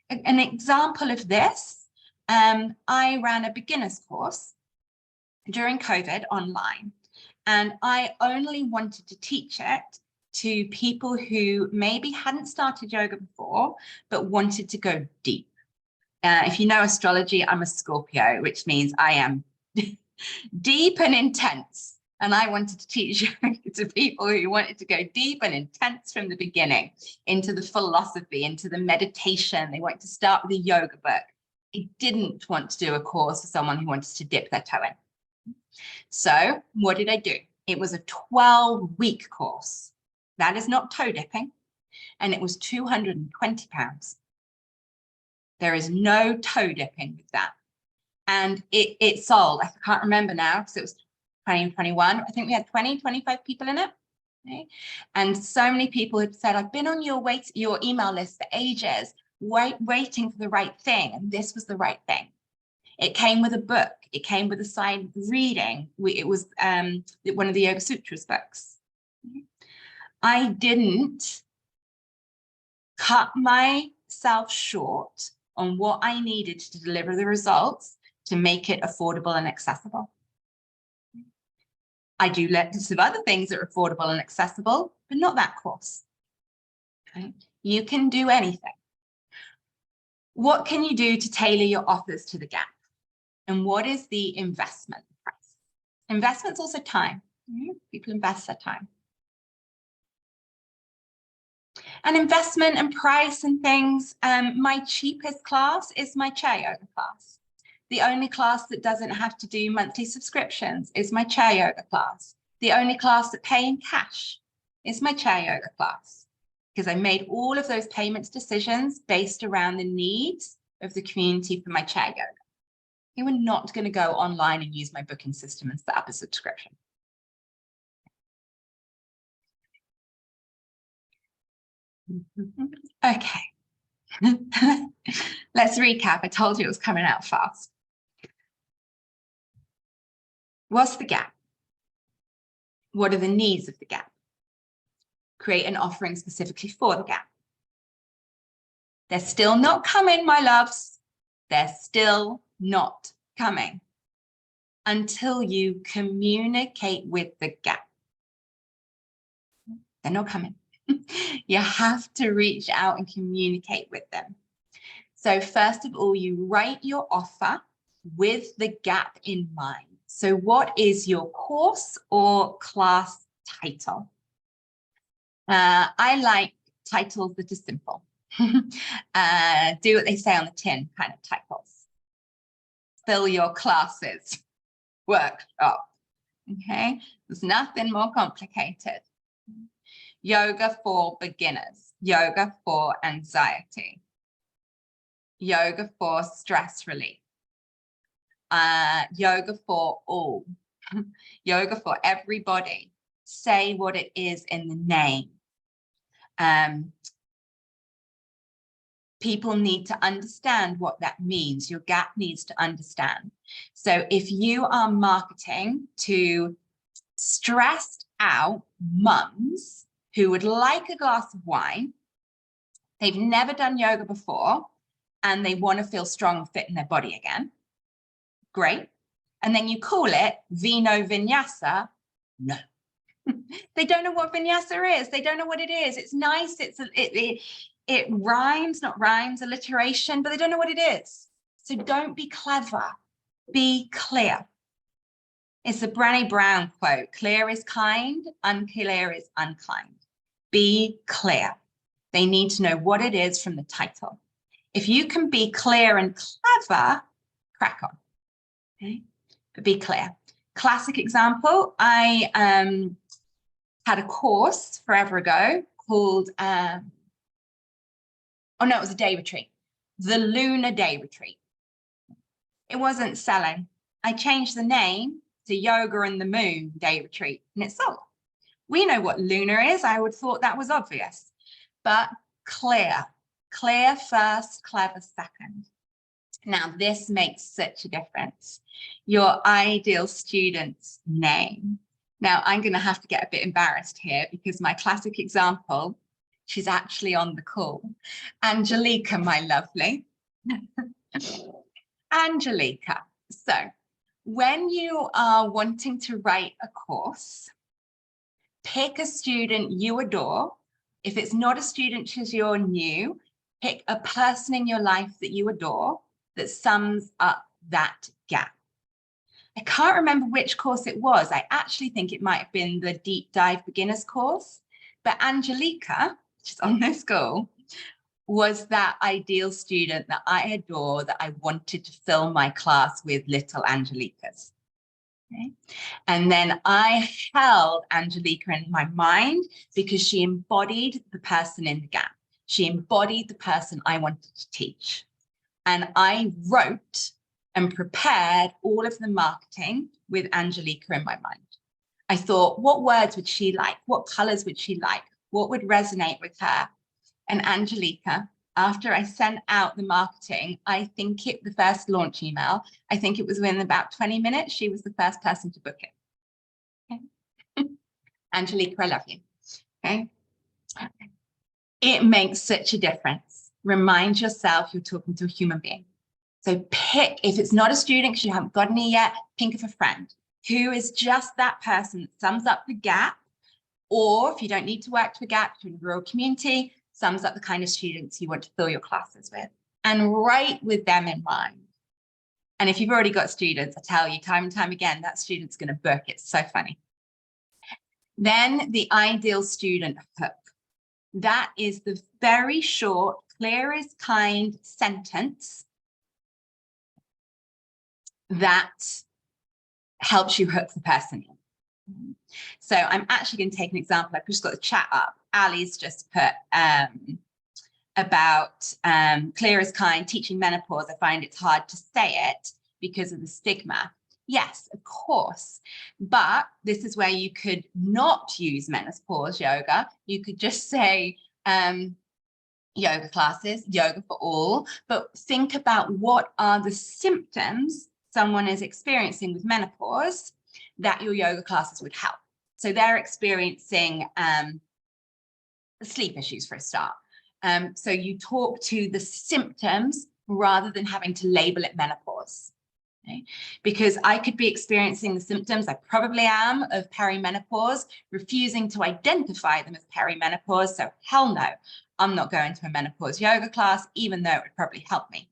An example of this, I ran a beginner's course during COVID online, and I only wanted to teach it to people who maybe hadn't started yoga before, but wanted to go deep. If you know astrology, I'm a Scorpio, which means I am deep and intense. And I wanted to teach yoga to people who wanted to go deep and intense from the beginning, into the philosophy, into the meditation. They wanted to start with a yoga book. I didn't want to do a course for someone who wanted to dip their toe in. So what did I do? It was a 12-week course. That is not toe dipping. And it was £220. There is no toe dipping with that. And it sold, I can't remember now, because it was 2021. I think we had 25 people in it. Okay? And so many people had said, I've been on your email list for ages, waiting for the right thing. And this was the right thing. It came with a book. It came with a side reading. It was one of the Yoga Sutras books. I didn't cut myself short on what I needed to deliver the results to make it affordable and accessible. I do lots of other things that are affordable and accessible, but not that course. Okay? You can do anything. What can you do to tailor your offers to the gap? And what is the investment price? Investment's also time. People invest their time. And investment and price and things, my cheapest class is my chair yoga class. The only class that doesn't have to do monthly subscriptions is my chair yoga class. The only class that pay in cash is my chair yoga class, because I made all of those payments decisions based around the needs of the community for my chair yoga. You were not going to go online and use my booking system and set up a subscription. Okay. Let's recap. I told you it was coming out fast. What's the gap? What are the needs of the gap? Create an offering specifically for the gap. They're still not coming, my loves. They're still not coming until you communicate with the gap. They're not coming. You have to reach out and communicate with them. So first of all, you write your offer with the gap in mind. So what is your course or class title? I like titles that are simple. Do what they say on the tin kind of titles. Fill your classes workshop. Okay, there's nothing more complicated. Yoga for beginners, yoga for anxiety, yoga for stress relief, yoga for all, yoga for everybody. Say what it is in the name. People need to understand what that means. Your gap needs to understand. So if you are marketing to stressed out mums who would like a glass of wine, they've never done yoga before, and they want to feel strong and fit in their body again, great. And then you call it Vino Vinyasa, no. They don't know what vinyasa is. They don't know what it is. It's nice. It rhymes, not rhymes, alliteration, but they don't know what it is. So don't be clever. Be clear. It's a Brené Brown quote. Clear is kind, unclear is unkind. Be clear. They need to know what it is from the title. If you can be clear and clever, crack on. Okay? But be clear. Classic example, I had a course forever ago called, it was a day retreat, the Lunar Day Retreat. It wasn't selling. I changed the name to Yoga and the Moon Day Retreat, and it sold. We know what lunar is. I would have thought that was obvious, but clear first, clever second. Now, this makes such a difference. Your ideal student's name. Now, I'm going to have to get a bit embarrassed here because my classic example, she's actually on the call. Angelica, my lovely. Angelica. So when you are wanting to write a course, pick a student you adore. If it's not a student because you're new, pick a person in your life that you adore that sums up that gap. I can't remember which course it was. I actually think it might have been the Deep Dive Beginners course, but Angelica, which is on this call, was that ideal student that I adore, that I wanted to fill my class with little Angelicas. Okay. And then I held Angelica in my mind because she embodied the person in the gap. She embodied the person I wanted to teach. And I wrote and prepared all of the marketing with Angelica in my mind. I thought, what words would she like? What colors would she like? What would resonate with her? And Angelica, after I sent out the marketing, I think the first launch email, I think it was within about 20 minutes, she was the first person to book it. Okay. Angelica, I love you. Okay. It makes such a difference. Remind yourself you're talking to a human being. So pick, if it's not a student because you haven't got any yet, think of a friend who is just that person that sums up the gap. Or if you don't need to work to a gap, you're in a rural community, sums up the kind of students you want to fill your classes with, and write with them in mind. And if you've already got students, I tell you time and time again, that student's going to book. It's so funny. Then the ideal student hook. That is the very short, clear as kind sentence that helps you hook the person in. So I'm actually going to take an example. I've just got the chat up. Ali's just put about clear as kind, teaching menopause. I find it's hard to say it because of the stigma. Yes, of course. But this is where you could not use menopause yoga. You could just say yoga classes, yoga for all. But think about what are the symptoms someone is experiencing with menopause that your yoga classes would help. So they're experiencing sleep issues for a start. So you talk to the symptoms rather than having to label it menopause. Okay? Because I could be experiencing the symptoms, I probably am, of perimenopause, refusing to identify them as perimenopause. So hell no, I'm not going to a menopause yoga class, even though it would probably help me.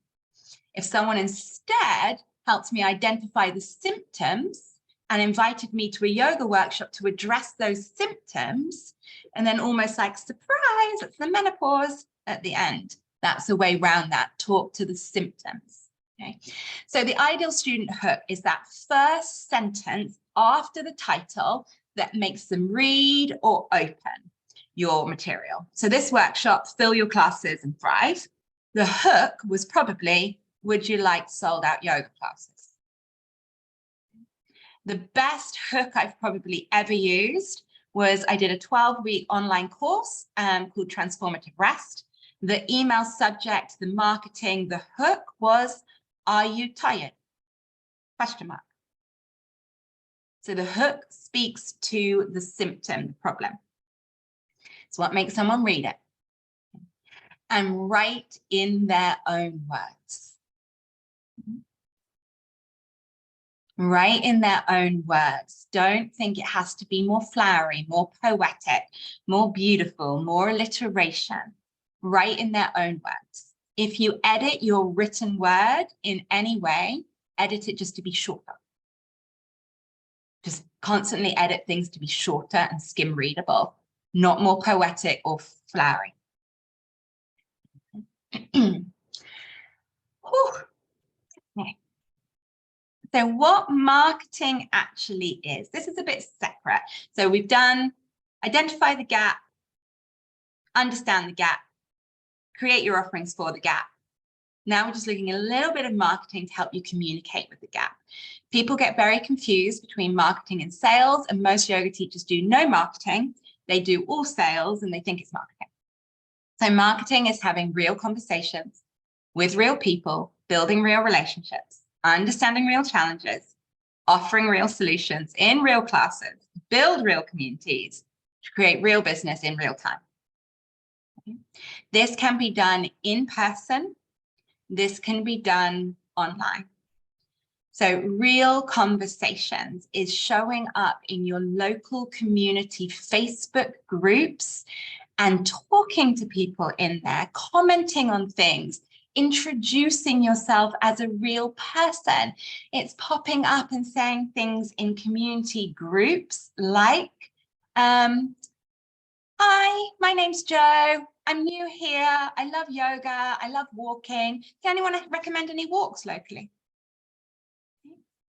If someone instead helped me identify the symptoms and invited me to a yoga workshop to address those symptoms, and then almost like, surprise, it's the menopause at the end. That's a way around that. Talk to the symptoms. Okay. So the ideal student hook is that first sentence after the title that makes them read or open your material. So this workshop, Fill Your Classes and Thrive. The hook was probably, would you like sold out yoga classes? The best hook I've probably ever used was I did a 12-week online course called Transformative Rest. The email subject, the marketing, the hook was, are you tired? Question mark. So the hook speaks to the symptom, the problem. It's what makes someone read it. And write in their own words. Write in their own words. Don't think it has to be more flowery, more poetic, more beautiful, more alliteration. Write in their own words. If you edit your written word in any way, edit it just to be shorter. Just constantly edit things to be shorter and skim readable, not more poetic or flowery. Okay. So what marketing actually is, this is a bit separate. So we've done identify the gap, understand the gap, create your offerings for the gap. Now we're just looking at a little bit of marketing to help you communicate with the gap. People get very confused between marketing and sales, and most yoga teachers do no marketing. They do all sales and they think it's marketing. So marketing is having real conversations with real people, building real relationships, understanding real challenges, offering real solutions in real classes, build real communities, to create real business in real time. This can be done in person. This can be done online. So real conversations is showing up in your local community Facebook groups and talking to people in there, commenting on things, introducing yourself as a real person. It's popping up and saying things in community groups like, hi, my name's Joe. I'm new here. I love yoga. I love walking. Can anyone recommend any walks locally?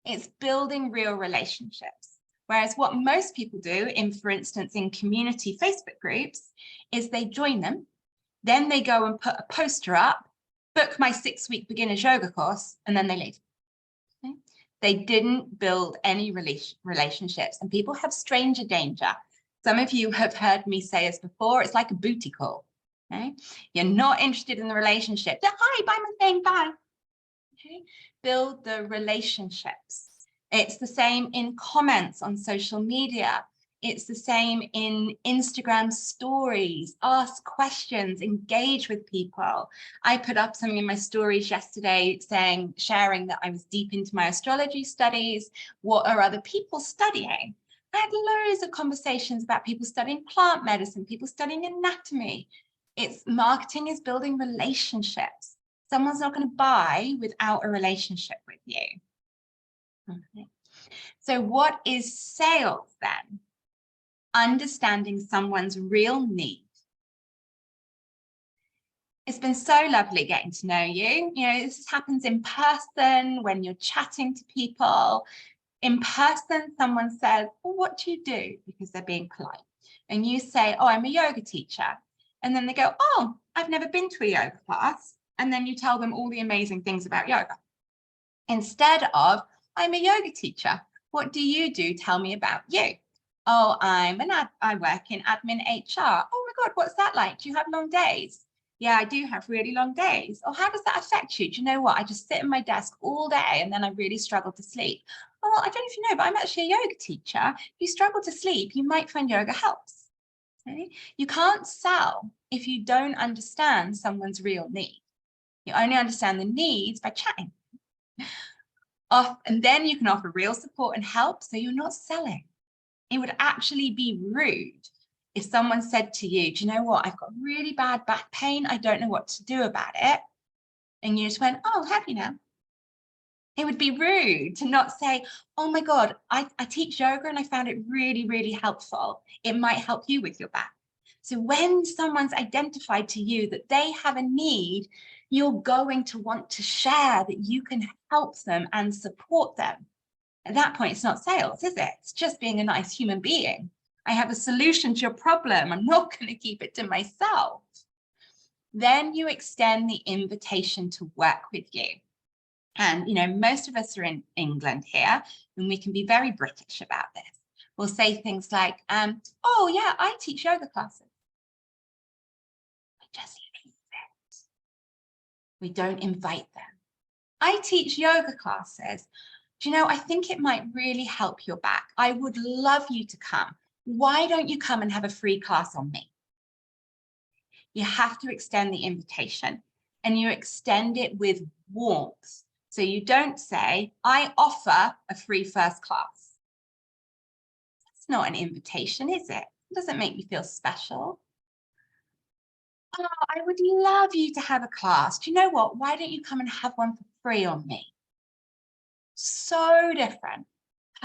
It's building real relationships. Whereas what most people do in, for instance, in community Facebook groups is they join them, then they go and put a poster up, book my 6-week beginner's yoga course, and then they leave. Okay? They didn't build any relationships, and people have stranger danger. Some of you have heard me say this before, it's like a booty call. Okay? You're not interested in the relationship. Hi, buy my thing, bye. Okay? Build the relationships. It's the same in comments on social media. It's the same in Instagram stories. Ask questions, engage with people. I put up something in my stories yesterday sharing that I was deep into my astrology studies. What are other people studying? I had loads of conversations about people studying plant medicine, people studying anatomy. Marketing is building relationships. Someone's not going to buy without a relationship with you. Okay. So what is sales then? Understanding someone's real need. It's been so lovely getting to know you. You know, this happens in person when you're chatting to people. In person, someone says, well, what do you do? Because they're being polite. And you say, oh, I'm a yoga teacher. And then they go, oh, I've never been to a yoga class. And then you tell them all the amazing things about yoga. Instead of, I'm a yoga teacher. What do you do? Tell me about you. Oh, I work in admin HR. Oh my God, what's that like? Do you have long days? Yeah, I do have really long days. Oh, how does that affect you? Do you know what? I just sit at my desk all day and then I really struggle to sleep. Oh, well, I don't know if you know, but I'm actually a yoga teacher. If you struggle to sleep, you might find yoga helps. Okay? You can't sell if you don't understand someone's real need. You only understand the needs by chatting. And then you can offer real support and help, so you're not selling. It would actually be rude if someone said to you, do you know what? I've got really bad back pain. I don't know what to do about it. And you just went, oh, have you now? It would be rude to not say, oh my God, I teach yoga and I found it really, really helpful. It might help you with your back. So when someone's identified to you that they have a need, you're going to want to share that you can help them and support them. At that point, it's not sales, is it? It's just being a nice human being. I have a solution to your problem. I'm not going to keep it to myself. Then you extend the invitation to work with you. And, you know, most of us are in England here, and we can be very British about this. We'll say things like, oh, yeah, I teach yoga classes. We just leave it. We don't invite them. I teach yoga classes. Do you know, I think it might really help your back. I would love you to come. Why don't you come and have a free class on me? You have to extend the invitation, and you extend it with warmth. So you don't say, I offer a free first class. That's not an invitation, is it? It doesn't make you feel special. Oh, I would love you to have a class. Do you know what? Why don't you come and have one for free on me? So different.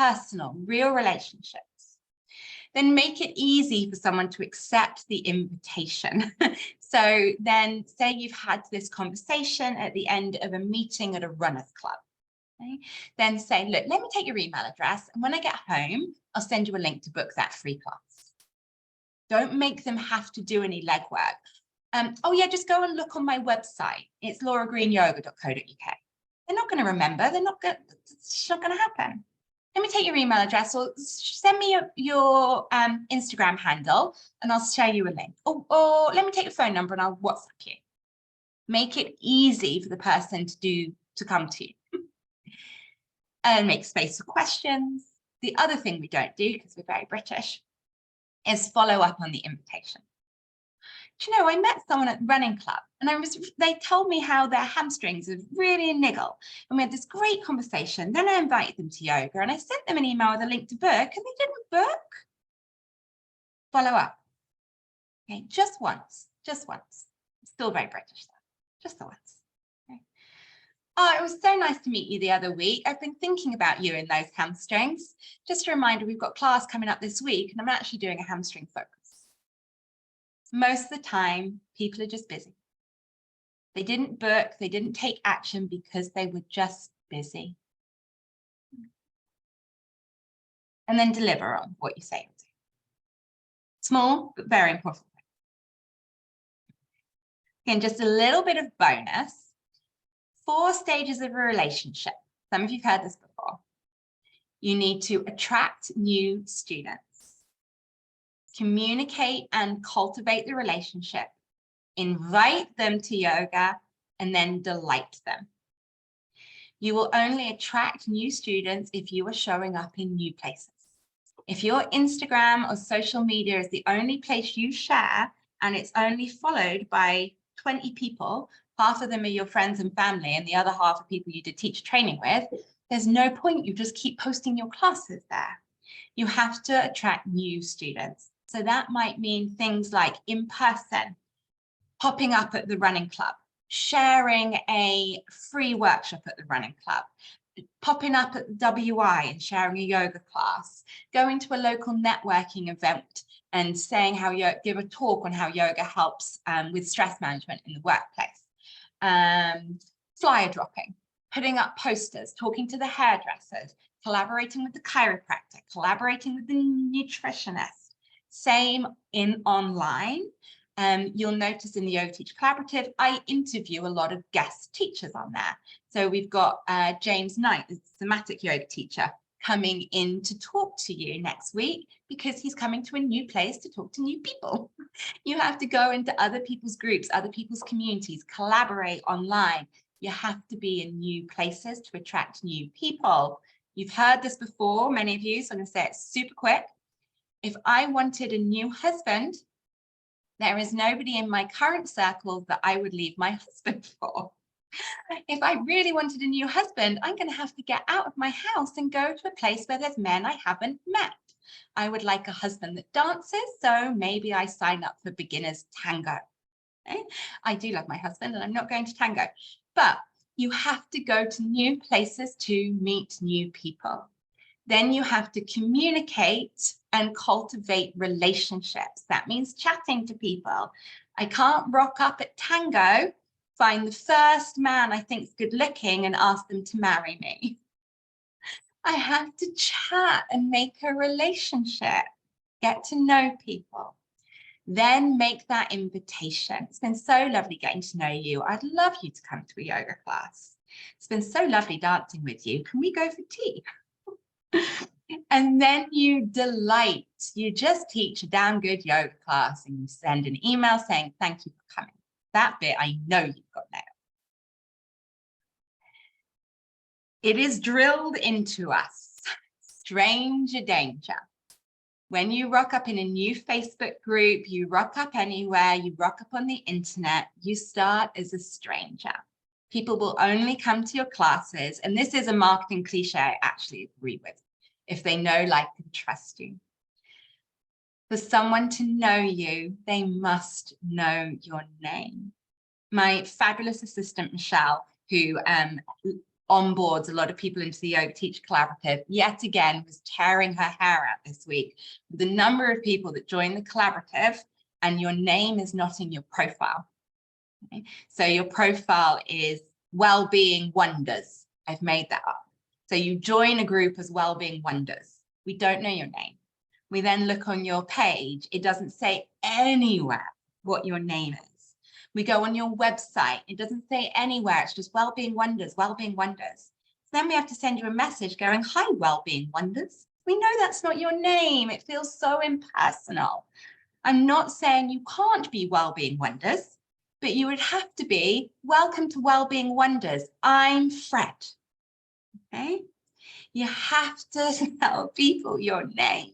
personal, real relationships. Then make it easy for someone to accept the invitation. So then say you've had this conversation at the end of a meeting at a runners club. Okay? Then say, look, let me take your email address. And when I get home, I'll send you a link to book that free class. Don't make them have to do any legwork. Oh yeah, just go and look on my website. It's lauragreenyoga.co.uk. They're not going to remember. It's not going to happen. Let me take your email address or send me your Instagram handle and I'll share you a link. Or let me take your phone number and I'll WhatsApp you. Make it easy for the person to come to you. And make space for questions. The other thing we don't do, because we're very British, is follow up on the invitation. Do you know, I met someone at the running club and they told me how their hamstrings are really a niggle. And we had this great conversation. Then I invited them to yoga and I sent them an email with a link to book and they didn't book. Follow up. Okay, just once. Still very British though, just the once. Okay. Oh, it was so nice to meet you the other week. I've been thinking about you and those hamstrings. Just a reminder, we've got class coming up this week and I'm actually doing a hamstring focus. Most of the time, people are just busy. They didn't book, they didn't take action because they were just busy. And then deliver on what you say you'll do. Small, but very important. Again, just a little bit of bonus. 4 stages of a relationship. Some of you've heard this before. You need to attract new students. Communicate and cultivate the relationship, invite them to yoga, and then delight them. You will only attract new students if you are showing up in new places. If your Instagram or social media is the only place you share and it's only followed by 20 people, half of them are your friends and family and the other half are people you did teacher training with, there's no point. You just keep posting your classes there. You have to attract new students. So that might mean things like in person, popping up at the running club, sharing a free workshop at the running club, popping up at the WI and sharing a yoga class, going to a local networking event and saying how you give a talk on how yoga helps with stress management in the workplace, flyer dropping, putting up posters, talking to the hairdressers, collaborating with the chiropractor, collaborating with the nutritionist. Same in online. You'll notice in the Yoga Teacher Collaborative, I interview a lot of guest teachers on there. So we've got James Knight, the somatic yoga teacher, coming in to talk to you next week because he's coming to a new place to talk to new people. You have to go into other people's groups, other people's communities, collaborate online. You have to be in new places to attract new people. You've heard this before, many of you, so I'm going to say it super quick. If I wanted a new husband, there is nobody in my current circle that I would leave my husband for. If I really wanted a new husband, I'm going to have to get out of my house and go to a place where there's men I haven't met. I would like a husband that dances, so maybe I sign up for beginners tango. Okay? I do love my husband and I'm not going to tango, but you have to go to new places to meet new people. Then you have to communicate and cultivate relationships. That means chatting to people. I can't rock up at tango, find the first man I think is good looking and ask them to marry me. I have to chat and make a relationship, get to know people. Then make that invitation. It's been so lovely getting to know you. I'd love you to come to a yoga class. It's been so lovely dancing with you. Can we go for tea? And then you delight. You just teach a damn good yoga class and you send an email saying, thank you for coming. That bit I know you've got nailed. It is drilled into us. Stranger danger. When you rock up in a new Facebook group, you rock up anywhere, you rock up on the internet, you start as a stranger. People will only come to your classes, and this is a marketing cliche I actually agree with, if they know, like, and trust you. For someone to know you, they must know your name. My fabulous assistant, Michelle, who onboards a lot of people into the Yoga Teacher Collaborative, yet again was tearing her hair out this week with the number of people that join the collaborative and your name is not in your profile. Okay? So your profile is Wellbeing Wonders. I've made that up. So you join a group as Wellbeing Wonders. We don't know your name. We then look on your page. It doesn't say anywhere what your name is. We go on your website. It doesn't say anywhere. It's just Wellbeing Wonders, Wellbeing Wonders. So then we have to send you a message going, hi, Wellbeing Wonders. We know that's not your name. It feels so impersonal. I'm not saying you can't be Wellbeing Wonders, but you would have to be, welcome to Wellbeing Wonders. I'm Fred. Okay? You have to tell people your name.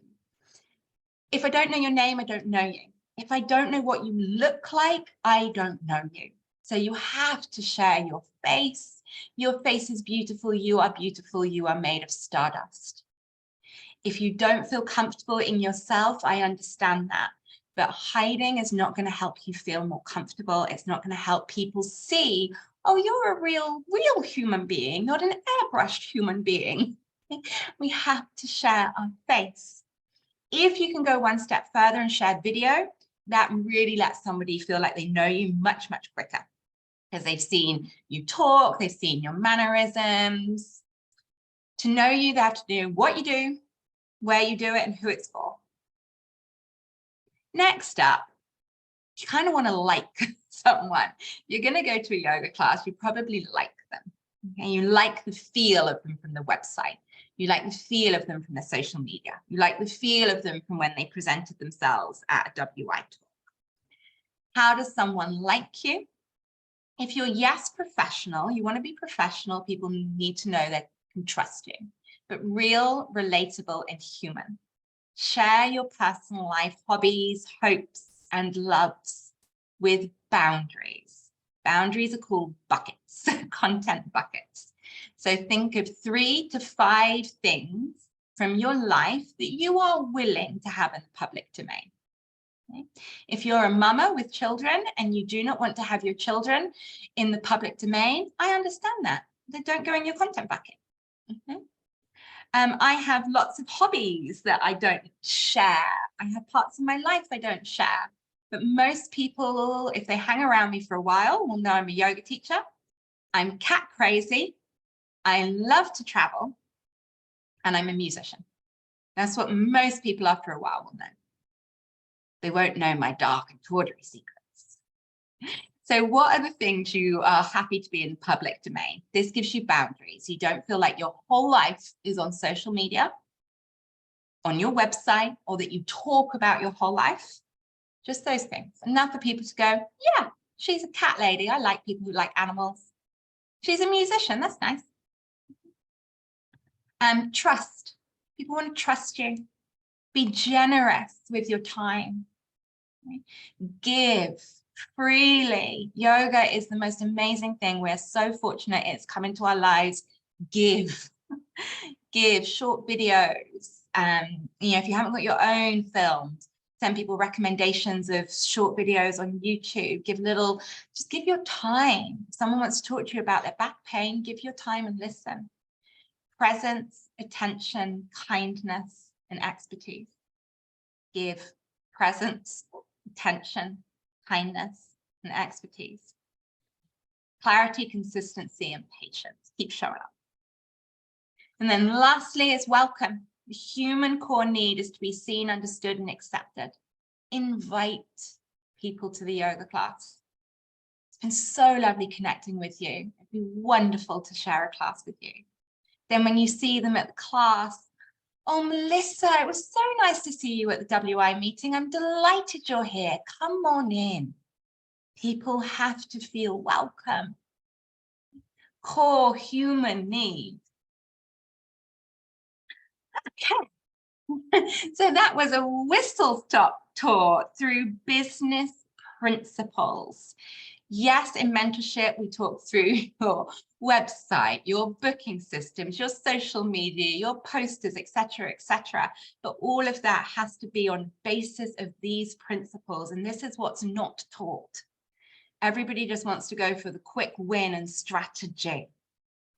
If I don't know your name, I don't know you. If I don't know what you look like, I don't know you. So you have to share your face. Your face is beautiful. You are beautiful. You are made of stardust. If you don't feel comfortable in yourself, I understand that. But hiding is not going to help you feel more comfortable. It's not going to help people see, oh, you're a real human being, not an airbrushed human being. We have to share our face. If you can go one step further and share video, that really lets somebody feel like they know you much, much quicker because they've seen you talk, they've seen your mannerisms. To know you, they have to know what you do, where you do it, and who it's for. Next up, you kind of want to like someone. You're going to go to a yoga class, you probably like them. Okay? You like the feel of them from the website. You like the feel of them from their social media. You like the feel of them from when they presented themselves at a WI talk. How does someone like you? If you're yes professional, you want to be professional, people need to know they can trust you, but real, relatable, and human. Share your personal life, hobbies, hopes, and loves with boundaries. Boundaries are called buckets, content buckets. So think of 3 to 5 things from your life that you are willing to have in the public domain. Okay? If you're a mama with children and you do not want to have your children in the public domain, I understand that. They don't go in your content bucket. Okay? I have lots of hobbies that I don't share. I have parts of my life I don't share. But most people, if they hang around me for a while, will know I'm a yoga teacher. I'm cat crazy. I love to travel. And I'm a musician. That's what most people after a while will know. They won't know my dark and tawdry secrets. So what are the things you are happy to be in the public domain? This gives you boundaries. You don't feel like your whole life is on social media, on your website, or that you talk about your whole life. Just those things. Enough for people to go, yeah, she's a cat lady. I like people who like animals. She's a musician. That's nice. Trust. People want to trust you. Be generous with your time. Give freely. Yoga is the most amazing thing. We're so fortunate it's come into our lives. Give. Give short videos. If you haven't got your own films, send people recommendations of short videos on YouTube. Just give your time. If someone wants to talk to you about their back pain, give your time and listen. Presence, attention, kindness, and expertise. Give presence, attention, kindness, and expertise. Clarity, consistency, and patience. Keep showing up. And then lastly is welcome. The human core need is to be seen, understood, and accepted. Invite people to the yoga class. It's been so lovely connecting with you. It'd be wonderful to share a class with you. Then when you see them at the class, oh, Melissa, it was so nice to see you at the WI meeting. I'm delighted you're here. Come on in. People have to feel welcome. Core human need. Okay. So that was a whistle-stop tour through business principles. Yes, in mentorship, we talk through your website, your booking systems, your social media, your posters, etc., etc. But all of that has to be on basis of these principles. And this is what's not taught. Everybody just wants to go for the quick win and strategy.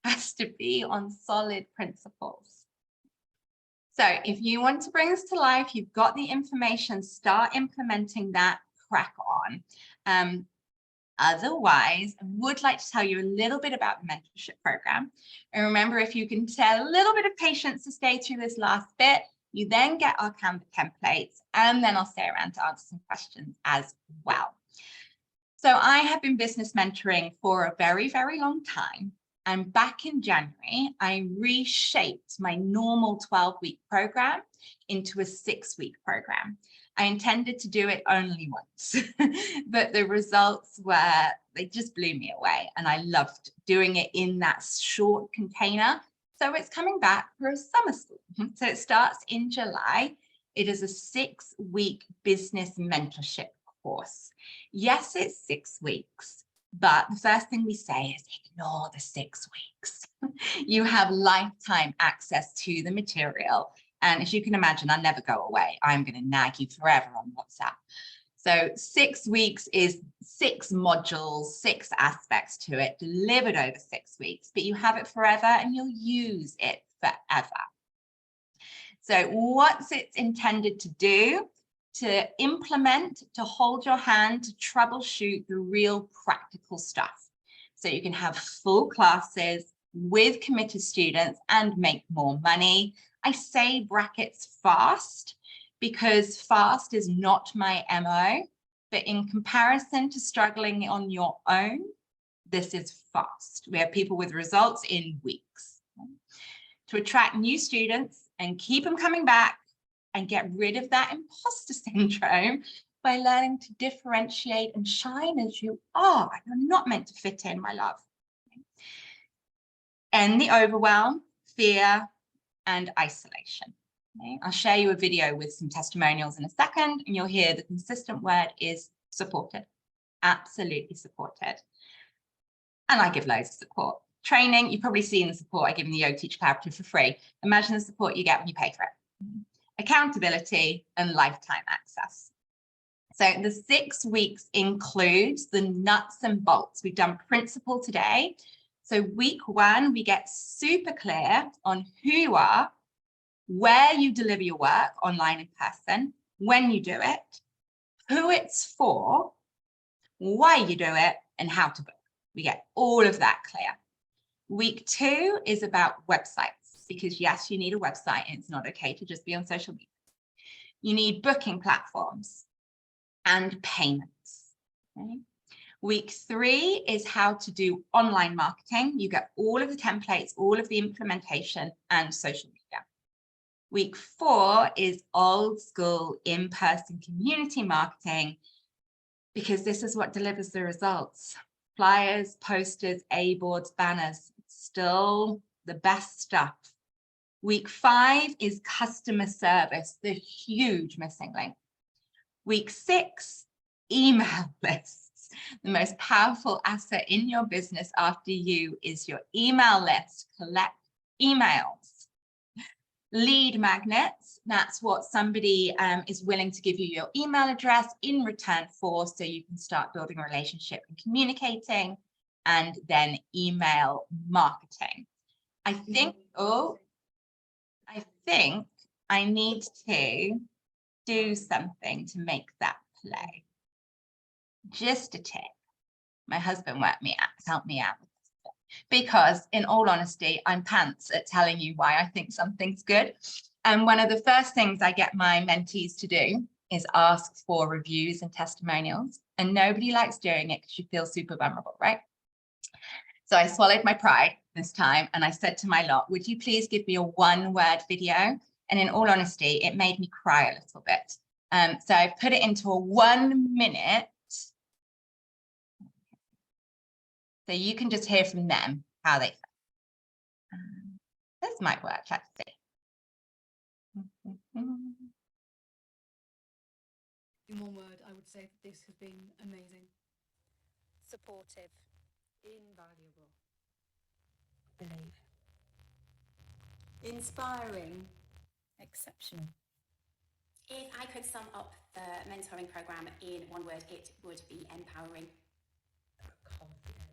has to be on solid principles. So if you want to bring this to life, you've got the information, start implementing that, crack on. Otherwise, I would like to tell you a little bit about the mentorship program. And remember, if you can show a little bit of patience to stay through this last bit, you then get our Canva templates, and then I'll stay around to answer some questions as well. So I have been business mentoring for a very, very long time. And back in January, I reshaped my normal 12-week program into a 6-week program. I intended to do it only once, but the results were, they just blew me away. And I loved doing it in that short container. So it's coming back for a summer school. So it starts in July. It is a 6-week business mentorship course. Yes, it's 6 weeks, but the first thing we say is ignore the 6 weeks. You have lifetime access to the material. And as you can imagine, I'll never go away. I'm going to nag you forever on WhatsApp. So 6 weeks is 6 modules, 6 aspects to it, delivered over 6 weeks, but you have it forever and you'll use it forever. So what's it intended to do? To implement, to hold your hand, to troubleshoot the real practical stuff. So you can have full classes with committed students and make more money. I say brackets fast because fast is not my MO, but in comparison to struggling on your own, this is fast. We have people with results in weeks. To attract new students and keep them coming back and get rid of that imposter syndrome by learning to differentiate and shine as you are. You're not meant to fit in, my love. And the overwhelm, fear, and isolation. Okay? I'll share you a video with some testimonials in a second, and you'll hear the consistent word is supported. Absolutely supported. And I give loads of support. Training, you've probably seen the support I give in the Yoga Teacher Collaborative for free. Imagine the support you get when you pay for it. Accountability and lifetime access. So the 6 weeks includes the nuts and bolts. We've done principle today. So week 1, we get super clear on who you are, where you deliver your work, online and person, when you do it, who it's for, why you do it, and how to book. We get all of that clear. Week 2 is about websites, because yes, you need a website and it's not okay to just be on social media. You need booking platforms and payments. Okay? Week 3 is how to do online marketing. You get all of the templates, all of the implementation and social media. Week 4 is old school in-person community marketing, because this is what delivers the results. Flyers, posters, A-boards, banners, still the best stuff. Week 5 is customer service, the huge missing link. Week 6, email lists. The most powerful asset in your business after you is your email list. Collect emails. Lead magnets, that's what somebody is willing to give you your email address in return for, so you can start building a relationship and communicating. And then email marketing. I think I need to do something to make that play. Just a tip. My husband helped me out with this, because in all honesty, I'm pants at telling you why I think something's good. And one of the first things I get my mentees to do is ask for reviews and testimonials. And nobody likes doing it because you feel super vulnerable, right? So I swallowed my pride this time and I said to my lot, would you please give me a 1-word video? And in all honesty, it made me cry a little bit. So I put it into a 1 minute. So you can just hear from them how they feel. This might work, let's see. In one word, I would say that this has been amazing. Supportive. Invaluable. Believe. Inspiring. Exceptional. If I could sum up the mentoring program in one word, it would be empowering. Confidence.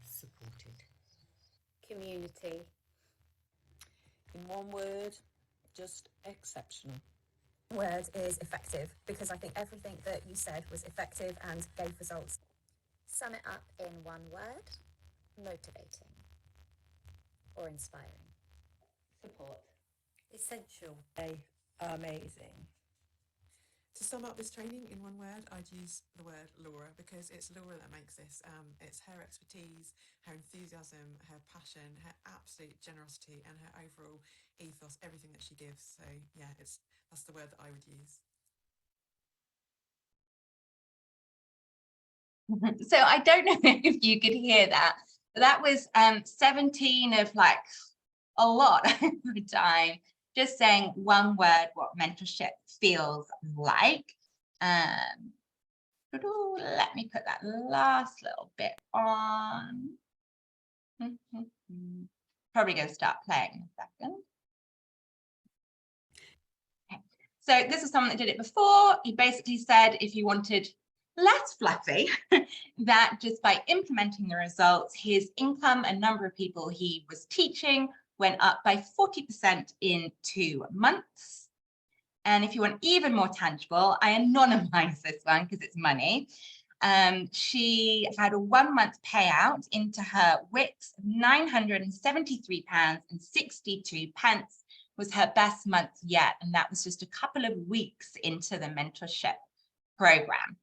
Supported. community. In one word, just exceptional. Word is effective, because I think everything that you said was effective and gave results. Sum it up in one word: motivating or inspiring. Support. Essential. Amazing. To sum up this training in one word, I'd use the word Laura, because it's Laura that makes this. It's her expertise, her enthusiasm, her passion, her absolute generosity, and her overall ethos, everything that she gives. So yeah, that's the word that I would use. So I don't know if you could hear that, but that was 17 of like a lot of time, just saying one word what mentorship feels like. Let me put that last little bit on. Probably going to start playing in a second. Okay. So this is someone that did it before. He basically said if you wanted less fluffy, that just by implementing the results, his income and number of people he was teaching went up by 40% in 2 months. And if you want even more tangible, I anonymize this one because it's money. She had a 1 month payout into her Wix of £973.62 was her best month yet. And that was just a couple of weeks into the mentorship program.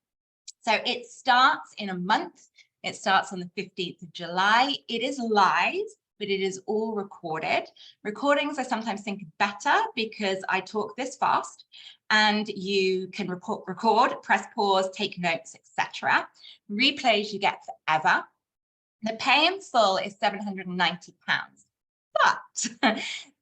So it starts in a month. It starts on the 15th of July. It is live, but it is all recorded. Recordings I sometimes think are better because I talk this fast and you can record, press pause, take notes, etc. Replays you get forever. The pay in full is £790. But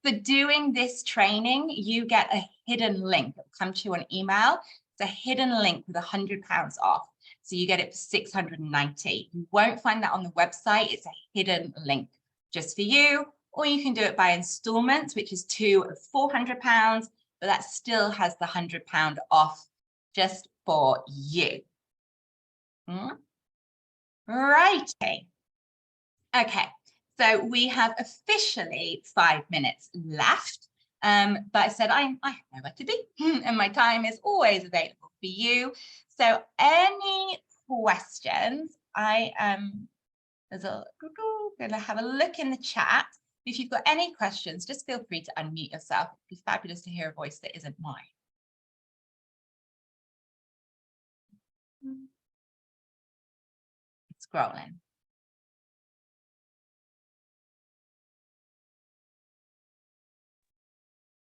for doing this training, you get a hidden link. It'll come to you on email. It's a hidden link with £100 off. So you get it for £690. You won't find that on the website. It's a hidden link just for you, or you can do it by installments, which is 2 of £400, but that still has the £100 off just for you. Righty. Okay, so we have officially 5 minutes left, but I said I have nowhere to be, and my time is always available for you. So any questions? I am going to have a look in the chat. If you've got any questions, just feel free to unmute yourself. It'd be fabulous to hear a voice that isn't mine. It's scrolling.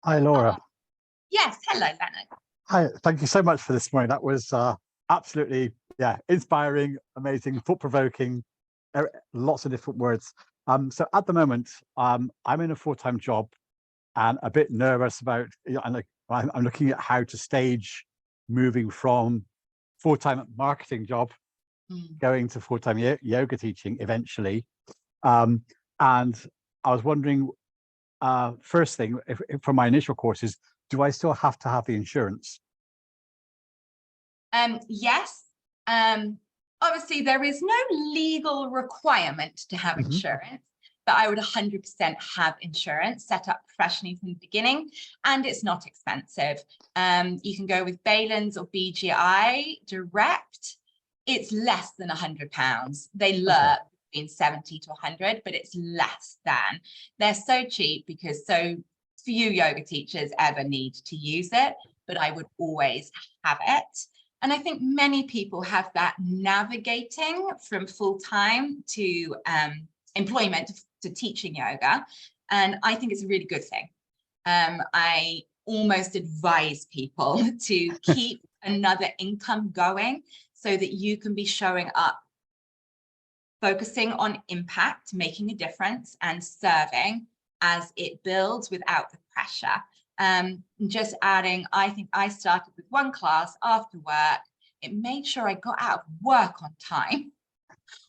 Hi, Laura. Yes, hello, Leonard. Hi, thank you so much for this morning. That was absolutely, inspiring, amazing, thought-provoking, lots of different words. So at the moment, I'm in a full-time job and a bit nervous about, I'm looking at how to stage moving from full-time marketing job, going to full-time yoga teaching eventually. And I was wondering, first thing, if for my initial courses, do I still have to have the insurance? Yes. Obviously, there is no legal requirement to have insurance, but I would 100% have insurance set up professionally from the beginning, and it's not expensive. You can go with Baylands or BGI direct. It's less than £100. They lurk between 70 to 100, but it's less than. They're so cheap because so few yoga teachers ever need to use it, but I would always have it. And I think many people have that navigating from full-time to employment to teaching yoga. And I think it's a really good thing. I almost advise people to keep another income going so that you can be showing up, focusing on impact, making a difference and serving as it builds without the pressure. Just adding, I think I started with 1 class after work. It made sure I got out of work on time.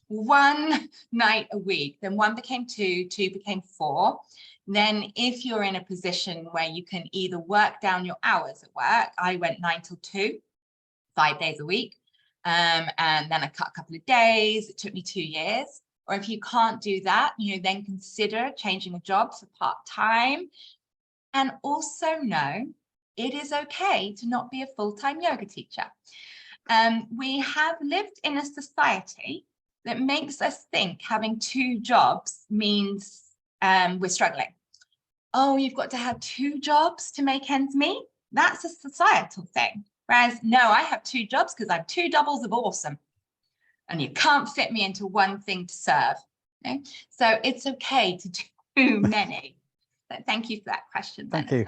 1 night a week, then 1 became 2, 2 became 4. Then if you're in a position where you can either work down your hours at work, I went 9 till 2, 5 days a week. And then I cut a couple of days. It took me 2 years. or if you can't do that, then consider changing a job for part-time. And also know it is okay to not be a full-time yoga teacher. We have lived in a society that makes us think having 2 jobs means we're struggling. Oh, you've got to have 2 jobs to make ends meet. That's a societal thing. Whereas, no, I have 2 jobs because I'm 2 doubles of awesome. And you can't fit me into one thing to serve. Okay? So it's okay to do many. But thank you for that question. Thank you.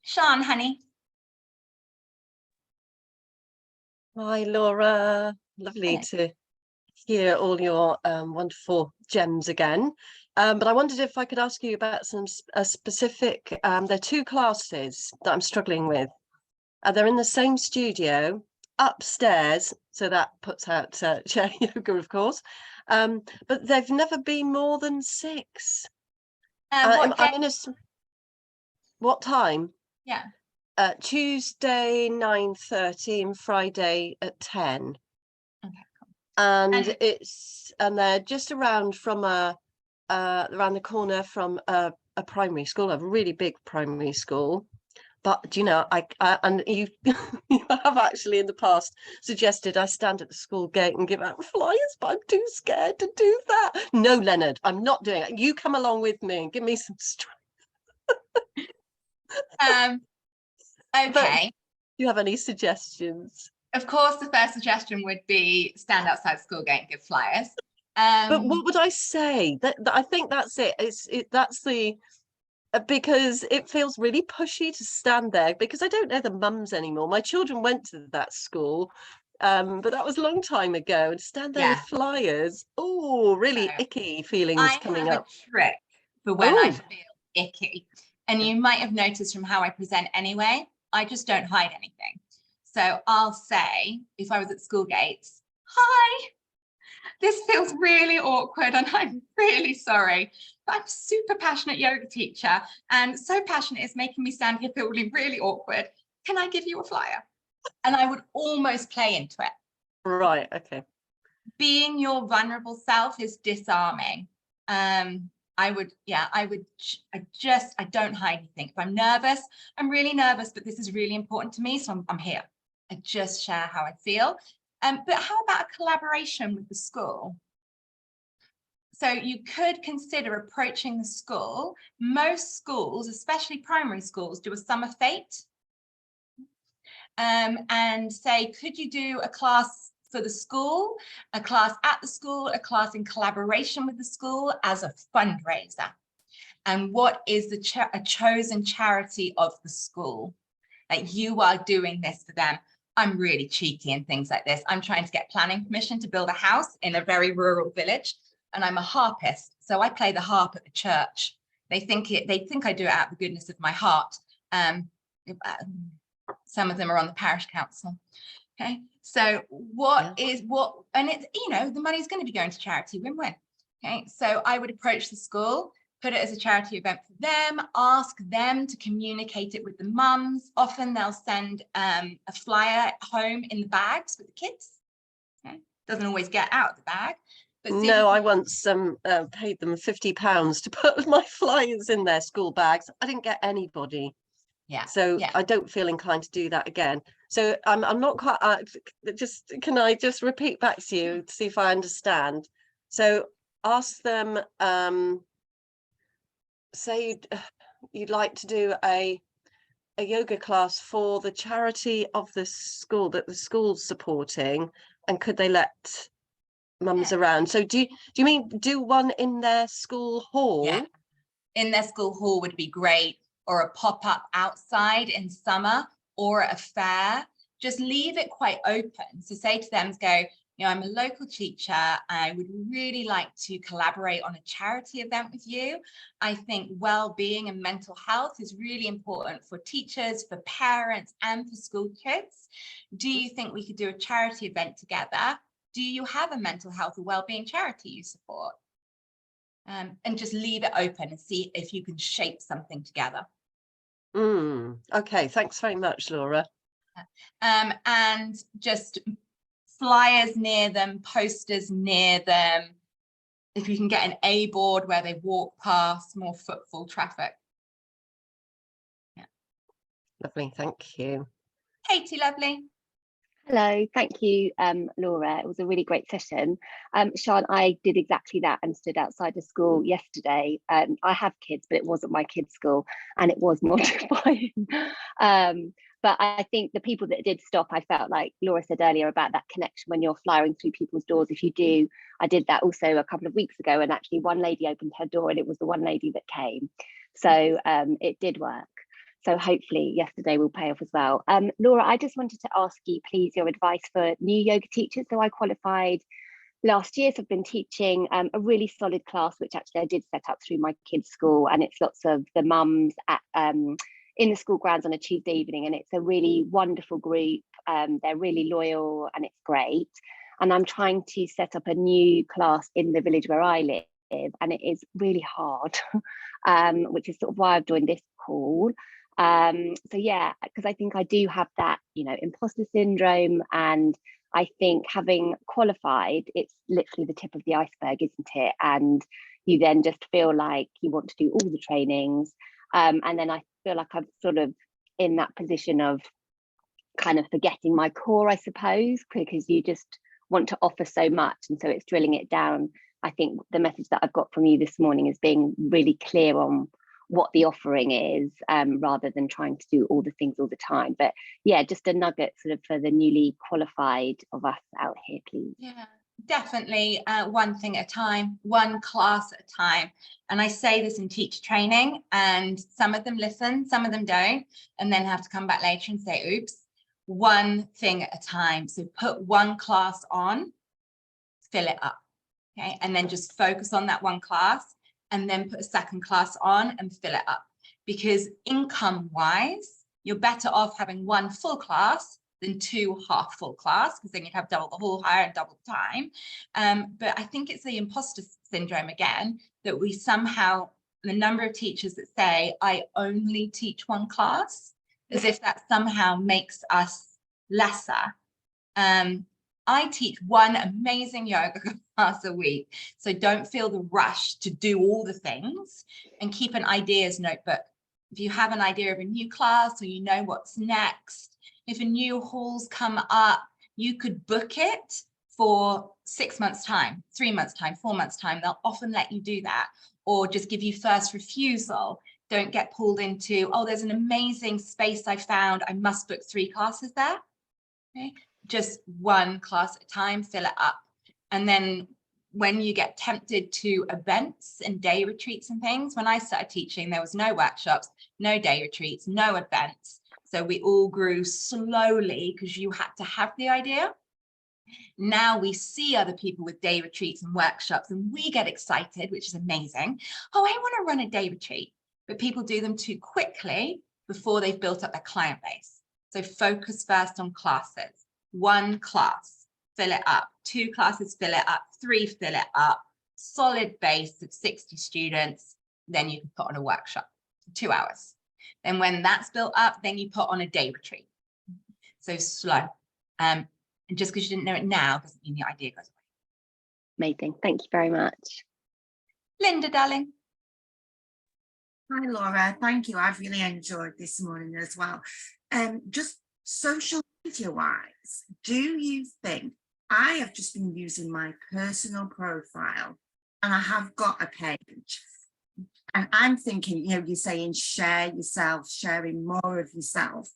Sean, honey. Hi, Laura. Lovely to hear all your wonderful gems again. But I wondered if I could ask you about some specific, there are 2 classes that I'm struggling with. They're in the same studio upstairs, so that puts out chair yoga, of course. But they've never been more than 6. What time? Yeah. Tuesday 9:30 and Friday at 10. Okay, cool. And they're just around from around the corner from a primary school, a really big primary school. But I and you you have actually in the past suggested I stand at the school gate and give out flyers, but I'm too scared to do that. No, Leonard, I'm not doing it. You come along with me and give me some strength. Okay. But do you have any suggestions? Of course, the first suggestion would be stand outside the school gate and give flyers. But what would I say? That I think that's it. That's the because it feels really pushy to stand there because I don't know the mums anymore. My children went to that school, but that was a long time ago. And stand there with flyers, oh, really icky feelings coming up. I have a trick for when I feel icky, and you might have noticed from how I present anyway. I just don't hide anything. So I'll say, if I was at school gates, hi, this feels really awkward and I'm really sorry. But I'm a super passionate yoga teacher and so passionate it's making me stand here feeling really awkward. Can I give you a flyer? And I would almost play into it. Right, okay. Being your vulnerable self is disarming. I don't hide anything. If I'm nervous, I'm really nervous, but this is really important to me. So I'm here. I just share how I feel. But how about a collaboration with the school? So you could consider approaching the school. Most schools, especially primary schools, do a summer fete. And say, could you do a class for the school, a class at the school, a class in collaboration with the school as a fundraiser? And what is a chosen charity of the school? Like, you are doing this for them. I'm really cheeky and things like this. I'm trying to get planning permission to build a house in a very rural village, and I'm a harpist, so I play the harp at the church. They think I do it out of the goodness of my heart. Some of them are on the parish council. Okay, so and it's, the money's going to be going to charity, win-win. Okay, so I would approach the school, put it as a charity event for them, ask them to communicate it with the mums. Often they'll send a flyer home in the bags with the kids. Okay, doesn't always get out of the bag. But no, I once paid them £50 to put my flyers in their school bags. I didn't get anybody. Yeah. So I don't feel inclined to do that again. So I'm not quite. Can I just repeat back to you to see if I understand? So ask them. Say you'd like to do a yoga class for the charity of the school that the school's supporting, and could they let mums around? So do you mean do one in their school hall? Yeah, in their school hall would be great, or a pop-up outside in summer, or a fair. Just leave it quite open. So say to them, go, I'm a local teacher. I would really like to collaborate on a charity event with you. I think well-being and mental health is really important for teachers, for parents, and for school kids. Do you think we could do a charity event together? Do you have a mental health or well-being charity you support? And just leave it open and see if you can shape something together. Okay, thanks very much, Laura. And just flyers near them, posters near them, if you can get an A board where they walk past, more footfall traffic. Yeah. Lovely, thank you. Katie, lovely. Hello, thank you, Laura. It was a really great session. Sian, I did exactly that and stood outside the school yesterday. I have kids, but it wasn't my kids' school, and it was mortifying. But I think the people that did stop, I felt like Laura said earlier about that connection when you're flying through people's doors. If you do, I did that also a couple of weeks ago, and actually one lady opened her door and it was the one lady that came. So it did work. So hopefully yesterday will pay off as well. Laura, I just wanted to ask you, please, your advice for new yoga teachers. So I qualified last year, so I've been teaching a really solid class, which actually I did set up through my kids' school, and it's lots of the mums at in the school grounds on a Tuesday evening, and it's a really wonderful group. They're really loyal and it's great. And I'm trying to set up a new class in the village where I live, and it is really hard, which is sort of why I've joined this call. So yeah, because I think I do have that, you know, imposter syndrome, and I think having qualified, it's literally the tip of the iceberg, isn't it? And you then just feel like you want to do all the trainings, and then I feel like I'm sort of in that position of kind of forgetting my core, I suppose, because you just want to offer so much, and so it's drilling it down. I think the message that I've got from you this morning is being really clear on what the offering is, rather than trying to do all the things all the time. But yeah, just a nugget sort of for the newly qualified of us out here, please. Yeah, definitely one thing at a time, one class at a time. And I say this in teacher training, and some of them listen, some of them don't, and then have to come back later and say, oops. One thing at a time. So put one class on, fill it up, okay? And then just focus on that one class, and then put a second class on and fill it up. Because income wise, you're better off having one full class than two half full class, because then you'd have double the whole hire and double the time. But I think it's the imposter syndrome again, that we somehow, the number of teachers that say, I only teach one class, as if that somehow makes us lesser. I teach one amazing yoga class a week, so don't feel the rush to do all the things, and keep an ideas notebook. If you have an idea of a new class, or you know what's next, if a new hall's come up, you could book it for 6 months time, 3 months time, 4 months time. They'll often let you do that, or just give you first refusal. Don't get pulled into, oh, there's an amazing space I found, I must book 3 classes there. Okay, just one class at a time, fill it up. And then when you get tempted to events and day retreats and things, when I started teaching, there was no workshops, no day retreats, no events. So we all grew slowly because you had to have the idea. Now we see other people with day retreats and workshops, and we get excited, which is amazing. Oh, I want to run a day retreat. But people do them too quickly before they've built up their client base. So focus first on classes. One class, fill it up. 2 classes, fill it up. 3, fill it up. Solid base of 60 students. Then you can put on a workshop for 2 hours. Then when that's built up, then you put on a day retreat. So slow. And just because you didn't know it now doesn't mean the idea goes away. Amazing. Thank you very much. Linda, darling. Hi, Laura. Thank you. I've really enjoyed this morning as well. Just social media wise, do you think, I have just been using my personal profile, and I have got a page, and I'm thinking, you know, you're saying share yourself, sharing more of yourself.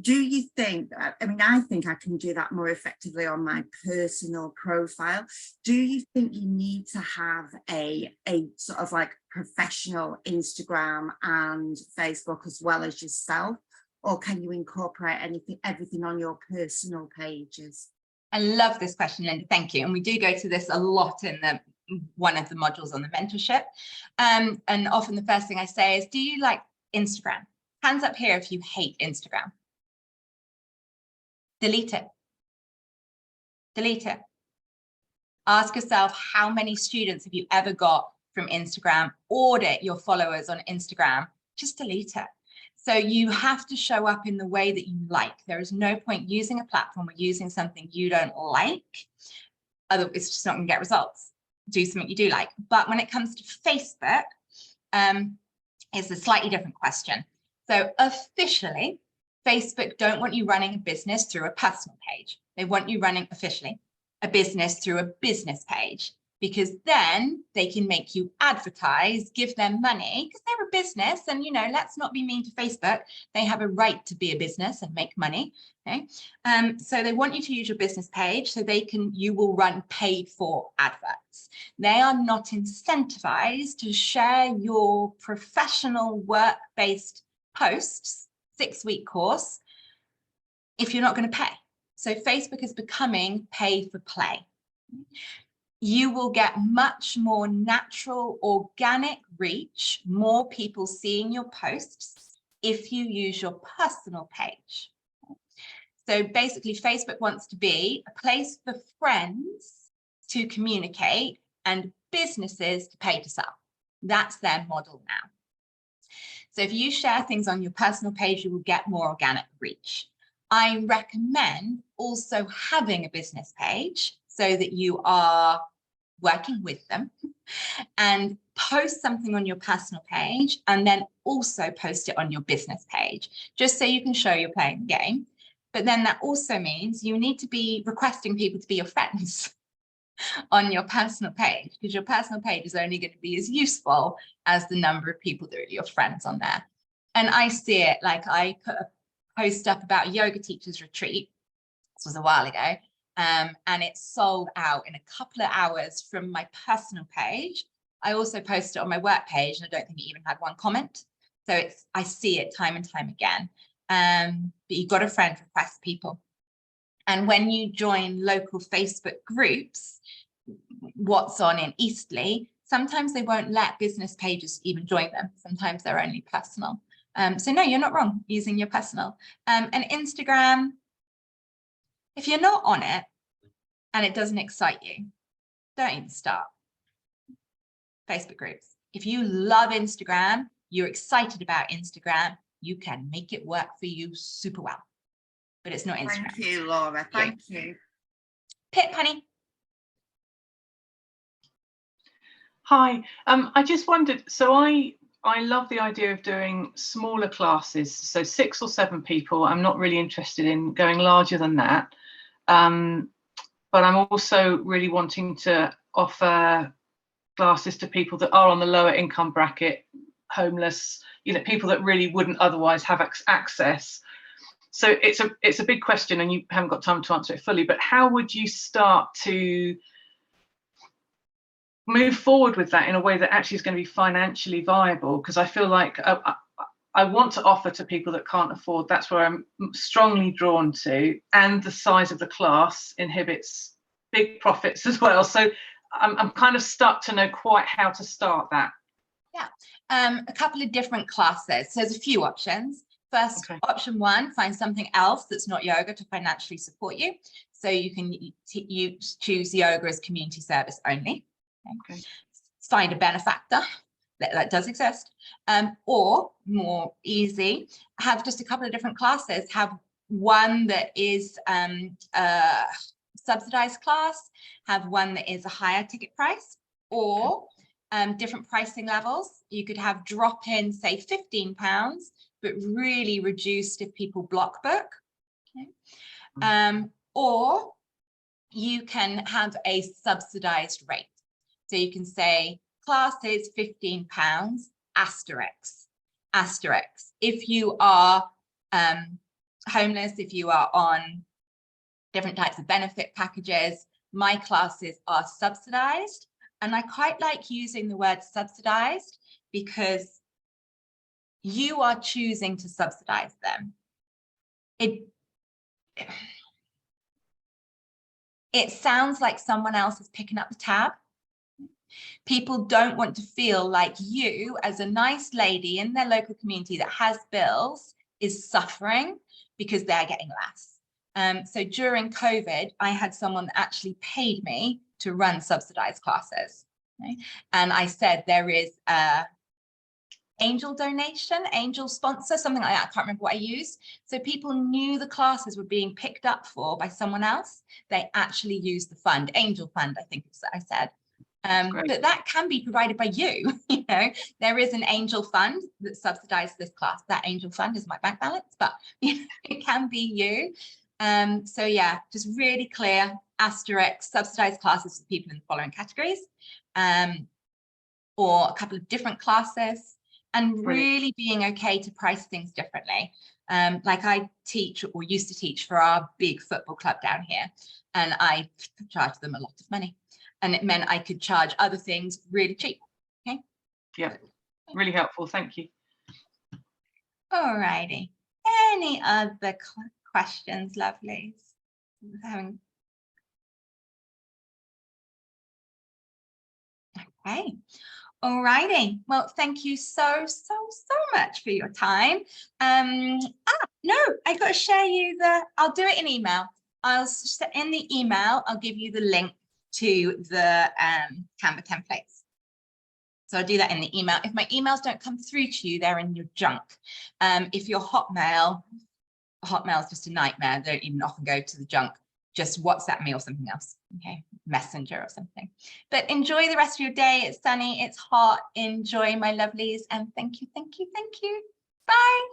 Do you think that, I mean, I think I can do that more effectively on my personal profile. Do you think you need to have a sort of like professional Instagram and Facebook as well as yourself? Or can you incorporate everything on your personal pages? I love this question, Linda. Thank you. And we do go to this a lot in one of the modules on the mentorship. And often the first thing I say is, do you like Instagram? Hands up here if you hate Instagram. Delete it. Delete it. Ask yourself, how many students have you ever got from Instagram? Audit your followers on Instagram. Just delete it. So you have to show up in the way that you like. There is no point using a platform or using something you don't like. Otherwise, it's just not going to get results. do something you do like. But when it comes to Facebook, it's a slightly different question. So officially, Facebook don't want you running a business through a personal page. They want you running officially a business through a business page, because then they can make you advertise, give them money, because they're a business. And, you know, let's not be mean to Facebook. They have a right to be a business and make money. Okay. So they want you to use your business page so you will run paid for adverts. They are not incentivized to share your professional work-based posts, 6-week course, if you're not going to pay. So Facebook is becoming pay for play. You will get much more natural, organic reach, more people seeing your posts if you use your personal page. So basically, Facebook wants to be a place for friends to communicate and businesses to pay to sell. That's their model now. So if you share things on your personal page, you will get more organic reach. I recommend also having a business page so that you are working with them, and post something on your personal page and then also post it on your business page, just so you can show you're playing the game. But then that also means you need to be requesting people to be your friends on your personal page, because your personal page is only going to be as useful as the number of people that are your friends on there. And I see it, like I put a post up about yoga teachers retreat. This was a while ago. And it sold out in a couple of hours from my personal page. I also posted it on my work page, and I don't think it even had one comment. So I see it time and time again. But you've got a friend request people. And when you join local Facebook groups, what's on in Eastleigh, sometimes they won't let business pages even join them. Sometimes they're only personal. So no, you're not wrong using your personal. And Instagram, if you're not on it and it doesn't excite you, don't even start. Facebook groups. If you love Instagram, you're excited about Instagram, you can make it work for you super well. But it's not Instagram. Thank you, Laura. Thank you. Pip, honey. Hi. I just wondered, so I love the idea of doing smaller classes, so 6 or 7 people. I'm not really interested in going larger than that. But I'm also really wanting to offer classes to people that are on the lower income bracket, homeless, you know, people that really wouldn't otherwise have access. So it's a big question, and you haven't got time to answer it fully, but how would you start to move forward with that in a way that actually is going to be financially viable? Because I feel like I want to offer to people that can't afford. That's where I'm strongly drawn to, and the size of the class inhibits big profits as well. So I'm kind of stuck to know quite how to start that. Yeah, a couple of different classes. So there's a few options. First, option 1, find something else that's not yoga to financially support you. So you can choose yoga as community service only. Okay. Find a benefactor that does exist, or more easy, have just a couple of different classes. Have one that is a subsidized class, have one that is a higher ticket price, or different pricing levels. You could have drop-in, say £15, but really reduced if people block book. Okay. Or you can have a subsidized rate. So you can say class is £15, asterisk. If you are homeless, if you are on different types of benefit packages, my classes are subsidized. And I quite like using the word subsidized because you are choosing to subsidize them. It sounds like someone else is picking up the tab. People don't want to feel like you, as a nice lady in their local community that has bills, is suffering because they're getting less. So during COVID, I had someone that actually paid me to run subsidized classes. Okay? And I said there is a angel donation, angel sponsor, something like that. I can't remember what I used. So people knew the classes were being picked up for by someone else. They actually used the fund, angel fund, I think I said. But that can be provided by you. You know, there is an angel fund that subsidizes this class. That angel fund is my bank balance, but you know, it can be you. So yeah, just really clear asterisk subsidized classes for people in the following categories, or a couple of different classes, and really being okay to price things differently. Like I teach, or used to teach, for our big football club down here, and I charged them a lot of money, and it meant I could charge other things really cheap. Okay. Yeah, really helpful. Thank you. All righty. Any other questions, lovelies? Okay. All righty. Well, thank you so much for your time. No, I got to share you I'll do it in email. In the email, I'll give you the link to the Canva templates. So I'll do that in the email. If my emails don't come through to you, they're in your junk. If your Hotmail is just a nightmare. They don't even often go to the junk. Just WhatsApp me or something else, okay? Messenger or something. But enjoy the rest of your day. It's sunny, it's hot. Enjoy, my lovelies, and thank you. Bye.